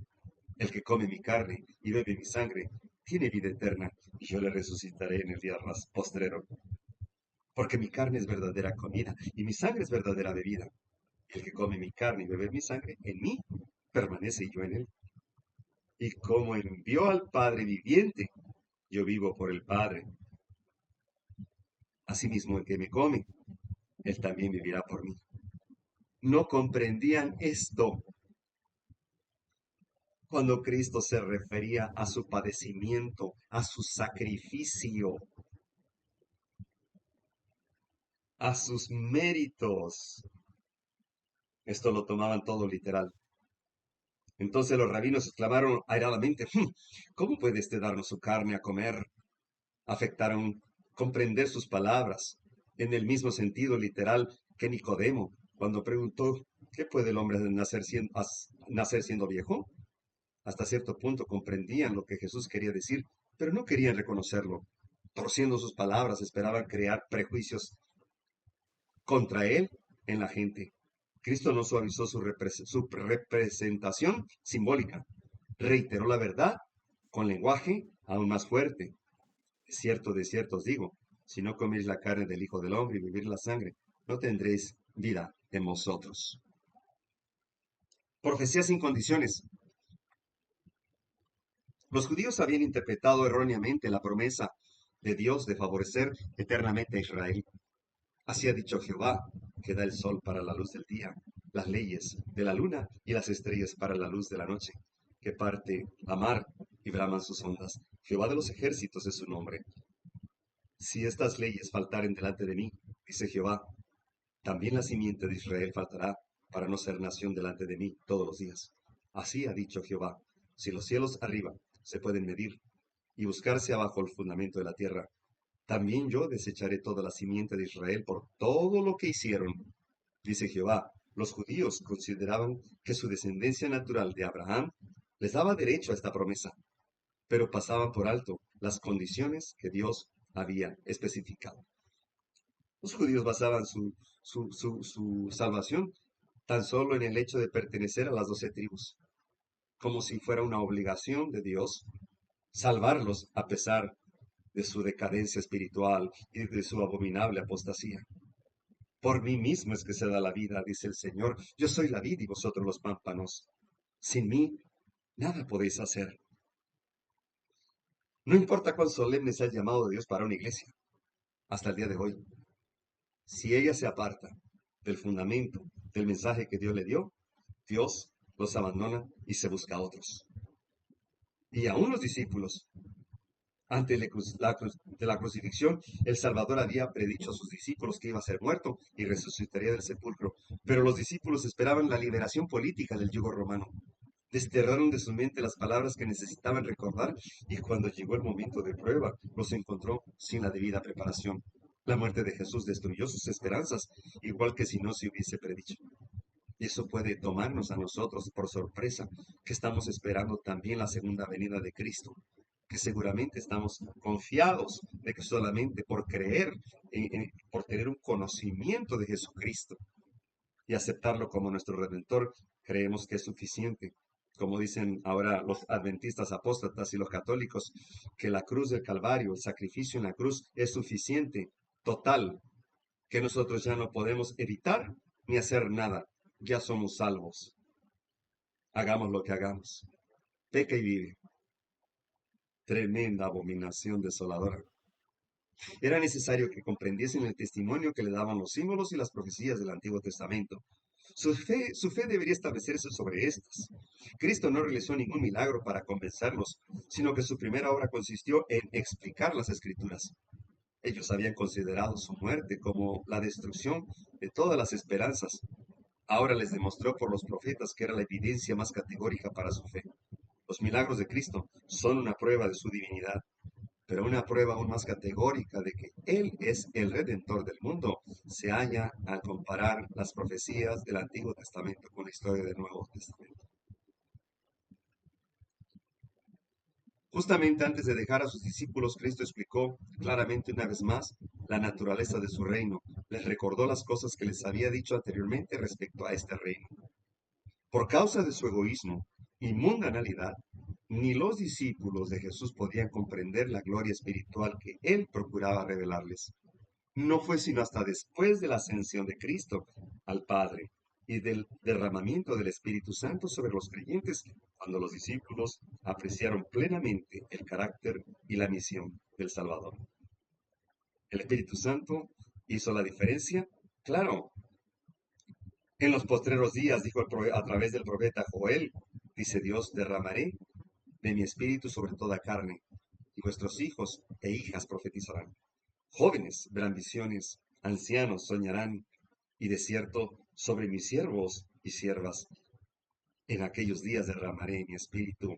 El que come mi carne y bebe mi sangre, tiene vida eterna, y yo le resucitaré en el día postrero. Porque mi carne es verdadera comida y mi sangre es verdadera bebida. El que come mi carne y bebe mi sangre, en mí permanece y yo en él. Y como envió al Padre viviente, yo vivo por el Padre. Asimismo, el que me come, él también vivirá por mí. No comprendían esto cuando Cristo se refería a su padecimiento, a su sacrificio, a sus méritos. Esto lo tomaban todo literal. Entonces los rabinos exclamaron airadamente, ¿cómo puede este darnos su carne a comer? Afectaron comprender sus palabras en el mismo sentido literal que Nicodemo, cuando preguntó, ¿qué puede el hombre nacer siendo viejo? Hasta cierto punto comprendían lo que Jesús quería decir, pero no querían reconocerlo. Torciendo sus palabras, esperaban crear prejuicios contra él en la gente. Cristo no suavizó su representación simbólica, reiteró la verdad con lenguaje aún más fuerte. De cierto os digo, si no coméis la carne del Hijo del Hombre y vivir la sangre, no tendréis vida en vosotros. Profecía sin condiciones. Los judíos habían interpretado erróneamente la promesa de Dios de favorecer eternamente a Israel. Así ha dicho Jehová, que da el sol para la luz del día, las leyes de la luna y las estrellas para la luz de la noche, que parte la mar y braman sus ondas. Jehová de los ejércitos es su nombre. Si estas leyes faltaren delante de mí, dice Jehová, también la simiente de Israel faltará para no ser nación delante de mí todos los días. Así ha dicho Jehová, si los cielos arriba se pueden medir y buscarse abajo el fundamento de la tierra, también yo desecharé toda la simiente de Israel por todo lo que hicieron, dice Jehová. Los judíos consideraban que su descendencia natural de Abraham les daba derecho a esta promesa, pero pasaban por alto las condiciones que Dios había especificado. Los judíos basaban su salvación tan solo en el hecho de pertenecer a las 12 tribus, como si fuera una obligación de Dios salvarlos a pesar de su decadencia espiritual y de su abominable apostasía. Por mí mismo es que se da la vida, dice el Señor. Yo soy la vid y vosotros los pámpanos. Sin mí, nada podéis hacer. No importa cuán solemne sea el llamado de Dios para una iglesia, hasta el día de hoy. Si ella se aparta del fundamento, del mensaje que Dios le dio, Dios los abandona y se busca a otros. Y aún los discípulos, antes de la crucifixión, el Salvador había predicho a sus discípulos que iba a ser muerto y resucitaría del sepulcro. Pero los discípulos esperaban la liberación política del yugo romano. Desterraron de su mente las palabras que necesitaban recordar y cuando llegó el momento de prueba, los encontró sin la debida preparación. La muerte de Jesús destruyó sus esperanzas, igual que si no se hubiese predicho. Y eso puede tomarnos a nosotros por sorpresa, que estamos esperando también la segunda venida de Cristo, que seguramente estamos confiados de que solamente por creer, por tener un conocimiento de Jesucristo y aceptarlo como nuestro Redentor, creemos que es suficiente. Como dicen ahora los adventistas apóstatas y los católicos, que la cruz del Calvario, el sacrificio en la cruz, es suficiente, total, que nosotros ya no podemos evitar ni hacer nada. Ya somos salvos. Hagamos lo que hagamos. Peca y vive. Tremenda abominación desoladora. Era necesario que comprendiesen el testimonio que le daban los símbolos y las profecías del Antiguo Testamento. Su fe debería establecerse sobre estas. Cristo no realizó ningún milagro para convencerlos, sino que su primera obra consistió en explicar las Escrituras. Ellos habían considerado su muerte como la destrucción de todas las esperanzas. Ahora les demostró por los profetas que era la evidencia más categórica para su fe. Los milagros de Cristo son una prueba de su divinidad, pero una prueba aún más categórica de que Él es el Redentor del mundo se halla al comparar las profecías del Antiguo Testamento con la historia del Nuevo Testamento. Justamente antes de dejar a sus discípulos, Cristo explicó claramente una vez más la naturaleza de su reino. Les recordó las cosas que les había dicho anteriormente respecto a este reino. Por causa de su egoísmo y mundanalidad, ni los discípulos de Jesús podían comprender la gloria espiritual que Él procuraba revelarles. No fue sino hasta después de la ascensión de Cristo al Padre y del derramamiento del Espíritu Santo sobre los creyentes, cuando los discípulos apreciaron plenamente el carácter y la misión del Salvador. ¿El Espíritu Santo hizo la diferencia? Claro. En los postreros días, dijo a través del profeta Joel, dice Dios, derramaré de mi espíritu sobre toda carne, y vuestros hijos e hijas profetizarán. Jóvenes verán visiones, ancianos soñarán, y de cierto sobre mis siervos y siervas. En aquellos días derramaré mi espíritu,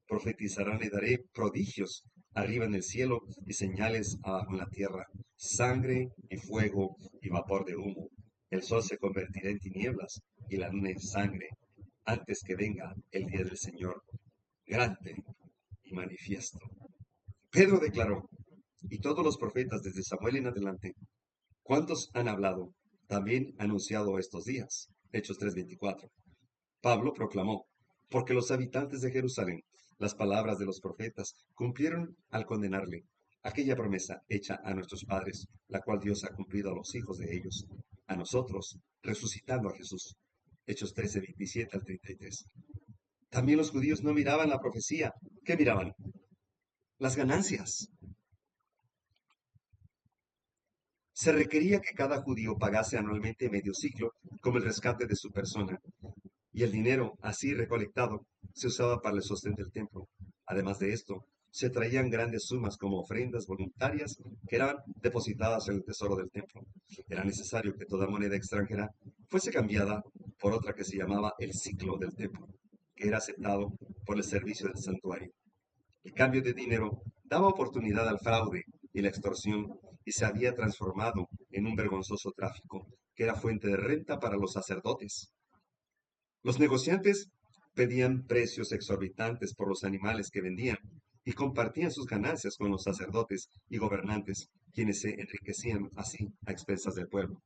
profetizarán y daré prodigios arriba en el cielo y señales abajo en la tierra, sangre y fuego y vapor de humo. El sol se convertirá en tinieblas y la luna en sangre, antes que venga el día del Señor, grande y manifiesto. Pedro declaró, y todos los profetas desde Samuel en adelante, ¿cuántos han hablado? También anunciado estos días. Hechos 3:24. Pablo proclamó, porque los habitantes de Jerusalén, las palabras de los profetas, cumplieron al condenarle aquella promesa hecha a nuestros padres, la cual Dios ha cumplido a los hijos de ellos, a nosotros, resucitando a Jesús. Hechos 13:27 al 33. También los judíos no miraban la profecía. ¿Qué miraban? Las ganancias. Se requería que cada judío pagase anualmente medio ciclo como el rescate de su persona, y el dinero así recolectado se usaba para el sostén del templo. Además de esto, se traían grandes sumas como ofrendas voluntarias que eran depositadas en el tesoro del templo. Era necesario que toda moneda extranjera fuese cambiada por otra que se llamaba el ciclo del templo, que era aceptado por el servicio del santuario. El cambio de dinero daba oportunidad al fraude y la extorsión, y se había transformado en un vergonzoso tráfico que era fuente de renta para los sacerdotes. Los negociantes pedían precios exorbitantes por los animales que vendían y compartían sus ganancias con los sacerdotes y gobernantes, quienes se enriquecían así a expensas del pueblo.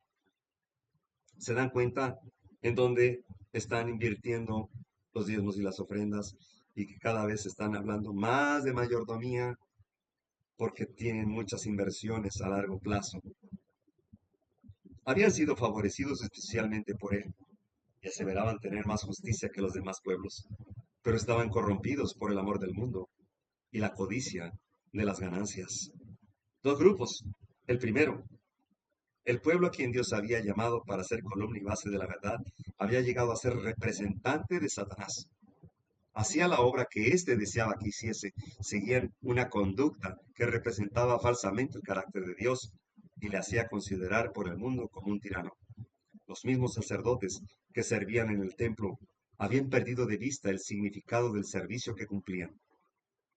¿Se dan cuenta en dónde están invirtiendo los diezmos y las ofrendas y que cada vez están hablando más de mayordomía porque tienen muchas inversiones a largo plazo? Habían sido favorecidos especialmente por él y aseveraban tener más justicia que los demás pueblos, pero estaban corrompidos por el amor del mundo y la codicia de las ganancias. Dos grupos. El primero, el pueblo a quien Dios había llamado para ser columna y base de la verdad, había llegado a ser representante de Satanás. Hacía la obra que éste deseaba que hiciese, seguían una conducta que representaba falsamente el carácter de Dios y le hacía considerar por el mundo como un tirano. Los mismos sacerdotes que servían en el templo habían perdido de vista el significado del servicio que cumplían.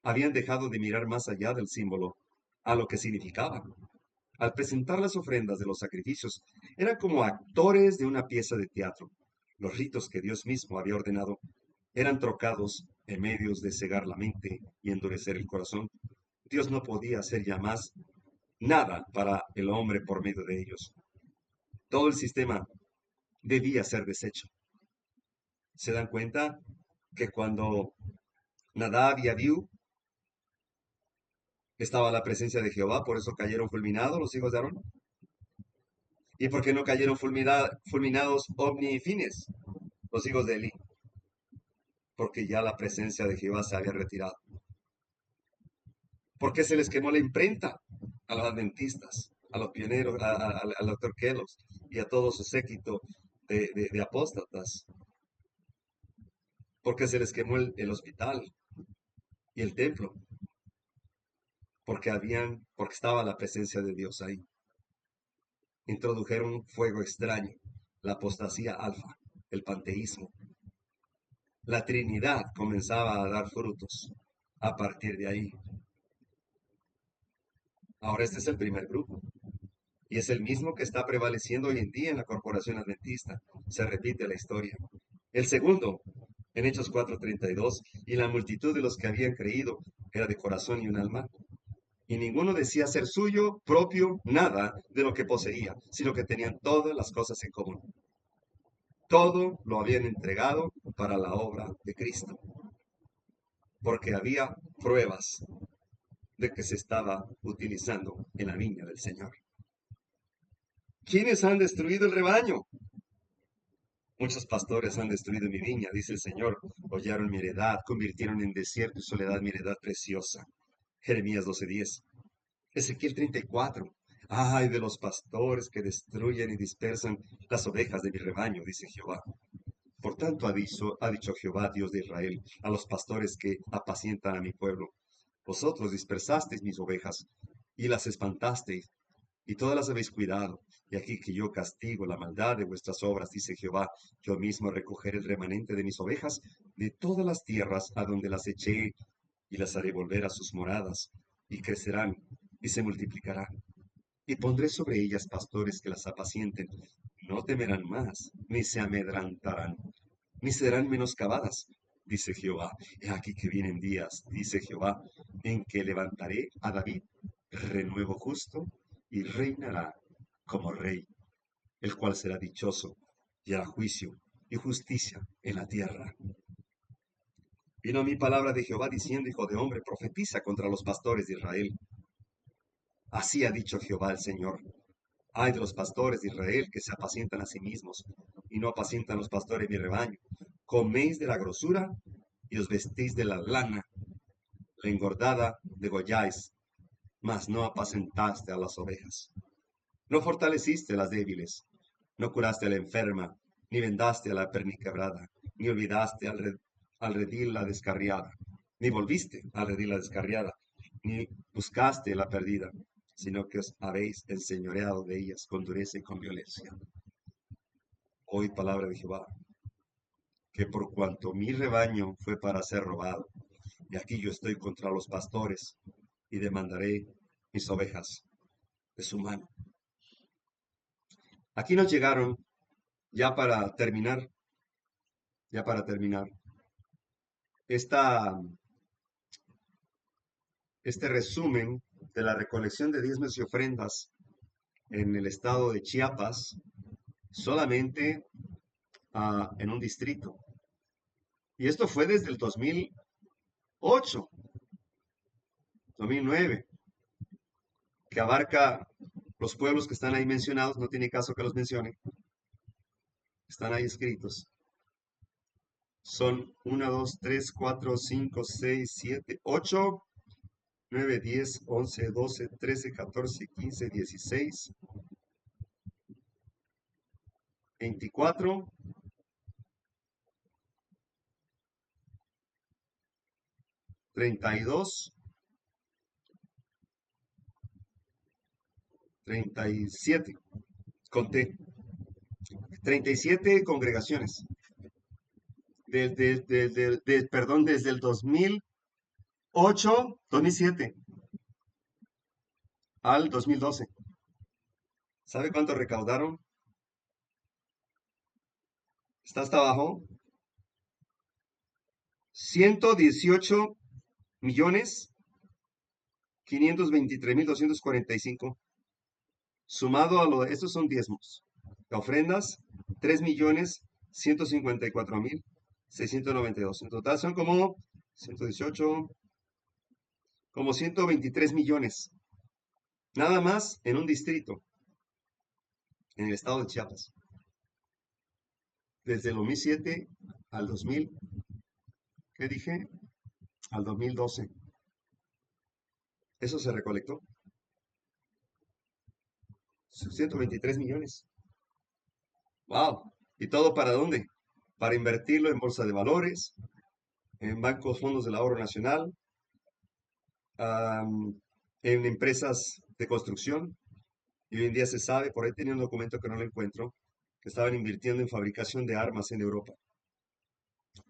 Habían dejado de mirar más allá del símbolo, a lo que significaba. Al presentar las ofrendas de los sacrificios, eran como actores de una pieza de teatro. Los ritos que Dios mismo había ordenado eran trocados en medios de cegar la mente y endurecer el corazón. Dios no podía hacer ya más nada para el hombre por medio de ellos. Todo el sistema debía ser deshecho. ¿Se dan cuenta que cuando Nadab y Abiú estaba la presencia de Jehová, por eso cayeron fulminados los hijos de Aarón? ¿Y por qué no cayeron fulminados Ovni y Fines, los hijos de Eli? Porque ya la presencia de Jehová se había retirado. ¿Por qué se les quemó la imprenta a los adventistas, a los pioneros, al doctor Kellos y a todo su séquito de apóstatas? ¿Por qué se les quemó el hospital y el templo? Porque estaba la presencia de Dios ahí. Introdujeron fuego extraño, la apostasía alfa, el panteísmo. La Trinidad comenzaba a dar frutos a partir de ahí. Ahora este es el primer grupo. Y es el mismo que está prevaleciendo hoy en día en la corporación adventista. Se repite la historia. El segundo, en Hechos 4:32, y la multitud de los que habían creído era de corazón y un alma. Y ninguno decía ser suyo propio nada de lo que poseía, sino que tenían todas las cosas en común. Todo lo habían entregado para la obra de Cristo, porque había pruebas de que se estaba utilizando en la viña del Señor. ¿Quiénes han destruido el rebaño? Muchos pastores han destruido mi viña, dice el Señor. Hollaron mi heredad, convirtieron en desierto y soledad mi heredad preciosa. Jeremías 12:10. Ezequiel 34. Ay de los pastores que destruyen y dispersan las ovejas de mi rebaño, dice Jehová. Por tanto ha dicho Jehová, Dios de Israel, a los pastores que apacientan a mi pueblo. Vosotros dispersasteis mis ovejas y las espantasteis, y todas las habéis cuidado. Y aquí que yo castigo la maldad de vuestras obras, dice Jehová, yo mismo recogeré el remanente de mis ovejas de todas las tierras a donde las eché, y las haré volver a sus moradas, y crecerán, y se multiplicarán. Y pondré sobre ellas pastores que las apacienten. No temerán más, ni se amedrantarán, ni serán menoscabadas, dice Jehová. He aquí que vienen días, dice Jehová, en que levantaré a David, renuevo justo, y reinará como rey, el cual será dichoso, y hará juicio y justicia en la tierra. Vino a mí palabra de Jehová diciendo, hijo de hombre, profetiza contra los pastores de Israel. Así ha dicho Jehová el Señor. Ay de los pastores de Israel que se apacientan a sí mismos y no apacientan los pastores de mi rebaño. Coméis de la grosura y os vestís de la lana. La engordada degolláis, mas no apacentaste a las ovejas. No fortaleciste a las débiles, no curaste a la enferma, ni vendaste a la perniquebrada, ni olvidaste al redil la descarriada, ni volviste al redil la descarriada, ni buscaste la perdida, sino que os habéis enseñoreado de ellas con dureza y con violencia. Hoy palabra de Jehová, que por cuanto mi rebaño fue para ser robado, y aquí yo estoy contra los pastores, y demandaré mis ovejas de su mano. Aquí nos llegaron, ya para terminar, esta, este resumen de la recolección de diezmos y ofrendas en el estado de Chiapas, solamente en un distrito. Y esto fue desde el 2008, 2009, que abarca los pueblos que están ahí mencionados, no tiene caso que los mencione, están ahí escritos. Son 1, 2, 3, 4, 5, 6, 7, 8, 9, 10, 11, 12, 13, 14, 15, 16, 24, 32, 37, conté, 37 congregaciones, perdón, desde el 2007 al 2012. ¿Sabe cuánto recaudaron? Está hasta abajo. 118 millones 523,245. Sumado a estos son diezmos. Ofrendas, 3,154,692. En total son como 118, como 123 millones. Nada más en un distrito, en el estado de Chiapas. Desde el 2007 al 2000, ¿qué dije? Al 2012. Eso se recolectó. 123 millones. ¡Wow! ¿Y todo para dónde? Para invertirlo en bolsa de valores, en bancos, fondos del ahorro nacional, en empresas de construcción. Y hoy en día se sabe, por ahí tenía un documento que no lo encuentro, que estaban invirtiendo en fabricación de armas en Europa.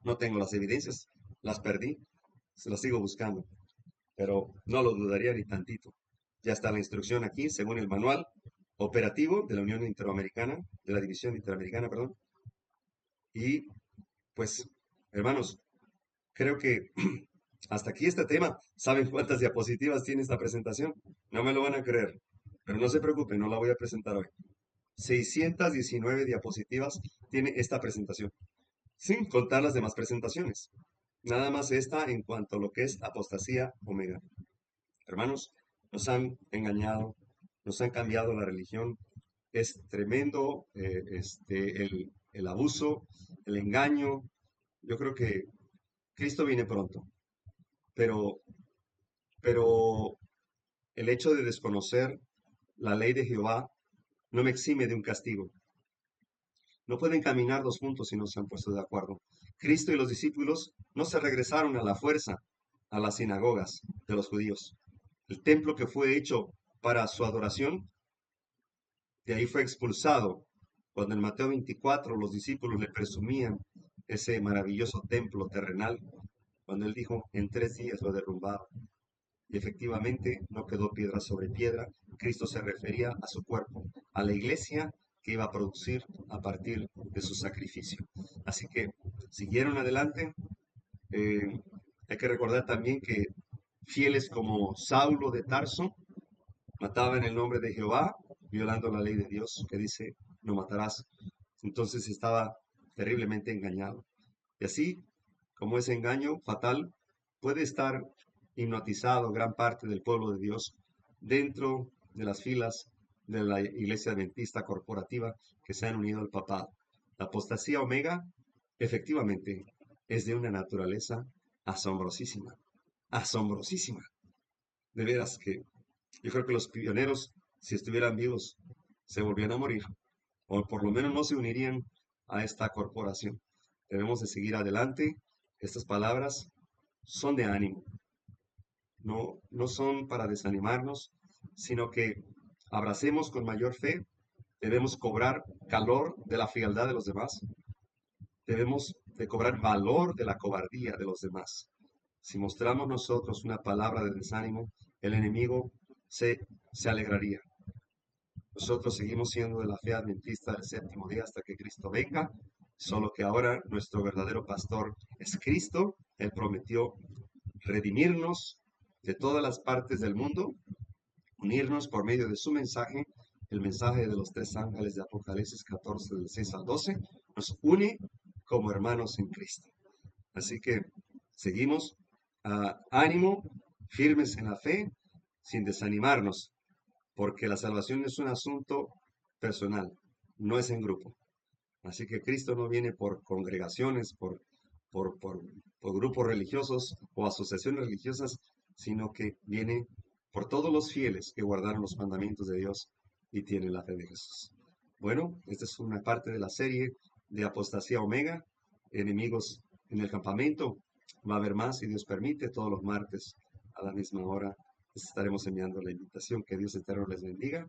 No tengo las evidencias, las perdí, se las sigo buscando, pero no lo dudaría ni tantito. Ya está la instrucción aquí, según el manual operativo de la Unión Interamericana, de la División Interamericana, perdón. Y pues, hermanos, creo que hasta aquí este tema. ¿Saben cuántas diapositivas tiene esta presentación? No me lo van a creer, pero no se preocupen, no la voy a presentar hoy. 619 diapositivas tiene esta presentación, sin contar las demás presentaciones. Nada más esta en cuanto a lo que es apostasía omega. Hermanos, nos han engañado, nos han cambiado la religión. Es tremendo el abuso, el engaño. Yo creo que Cristo viene pronto, pero, pero el hecho de desconocer la ley de Jehová no me exime de un castigo. No pueden caminar dos juntos si no se han puesto de acuerdo. Cristo y los discípulos no se regresaron a la fuerza a las sinagogas de los judíos. El templo que fue hecho para su adoración, de ahí fue expulsado. Cuando en Mateo 24 los discípulos le presumían ese maravilloso templo terrenal, cuando él dijo, en 3 días lo derrumbaron. Y efectivamente no quedó piedra sobre piedra. Cristo se refería a su cuerpo, a la iglesia que iba a producir a partir de su sacrificio. Así que siguieron adelante. Hay que recordar también que fieles como Saulo de Tarso mataban en el nombre de Jehová, violando la ley de Dios que dice, no matarás. Entonces estaba terriblemente engañado. Y así, como ese engaño fatal puede estar hipnotizado gran parte del pueblo de Dios dentro de las filas de la iglesia adventista corporativa que se han unido al papado. La apostasía omega efectivamente es de una naturaleza asombrosísima, asombrosísima. De veras que yo creo que los pioneros, si estuvieran vivos, se volvían a morir, o por lo menos no se unirían a esta corporación. Debemos de seguir adelante. Estas palabras son de ánimo, no son para desanimarnos, sino que abracemos con mayor fe. Debemos cobrar calor de la frialdad de los demás. Debemos de cobrar valor de la cobardía de los demás. Si mostramos nosotros una palabra de desánimo, el enemigo se alegraría. Nosotros seguimos siendo de la fe adventista del séptimo día hasta que Cristo venga, solo que ahora nuestro verdadero pastor es Cristo. Él prometió redimirnos de todas las partes del mundo, unirnos por medio de su mensaje, el mensaje de los tres ángeles de Apocalipsis 14, del 6 al 12, nos une como hermanos en Cristo. Así que seguimos, ánimo, firmes en la fe, sin desanimarnos, porque la salvación es un asunto personal, no es en grupo. Así que Cristo no viene por congregaciones, por grupos religiosos o asociaciones religiosas, sino que viene por todos los fieles que guardaron los mandamientos de Dios y tienen la fe de Jesús. Bueno, esta es una parte de la serie de Apostasía Omega, enemigos en el campamento. Va a haber más, si Dios permite, todos los martes a la misma hora. Les estaremos enviando la invitación. Que Dios eterno les bendiga.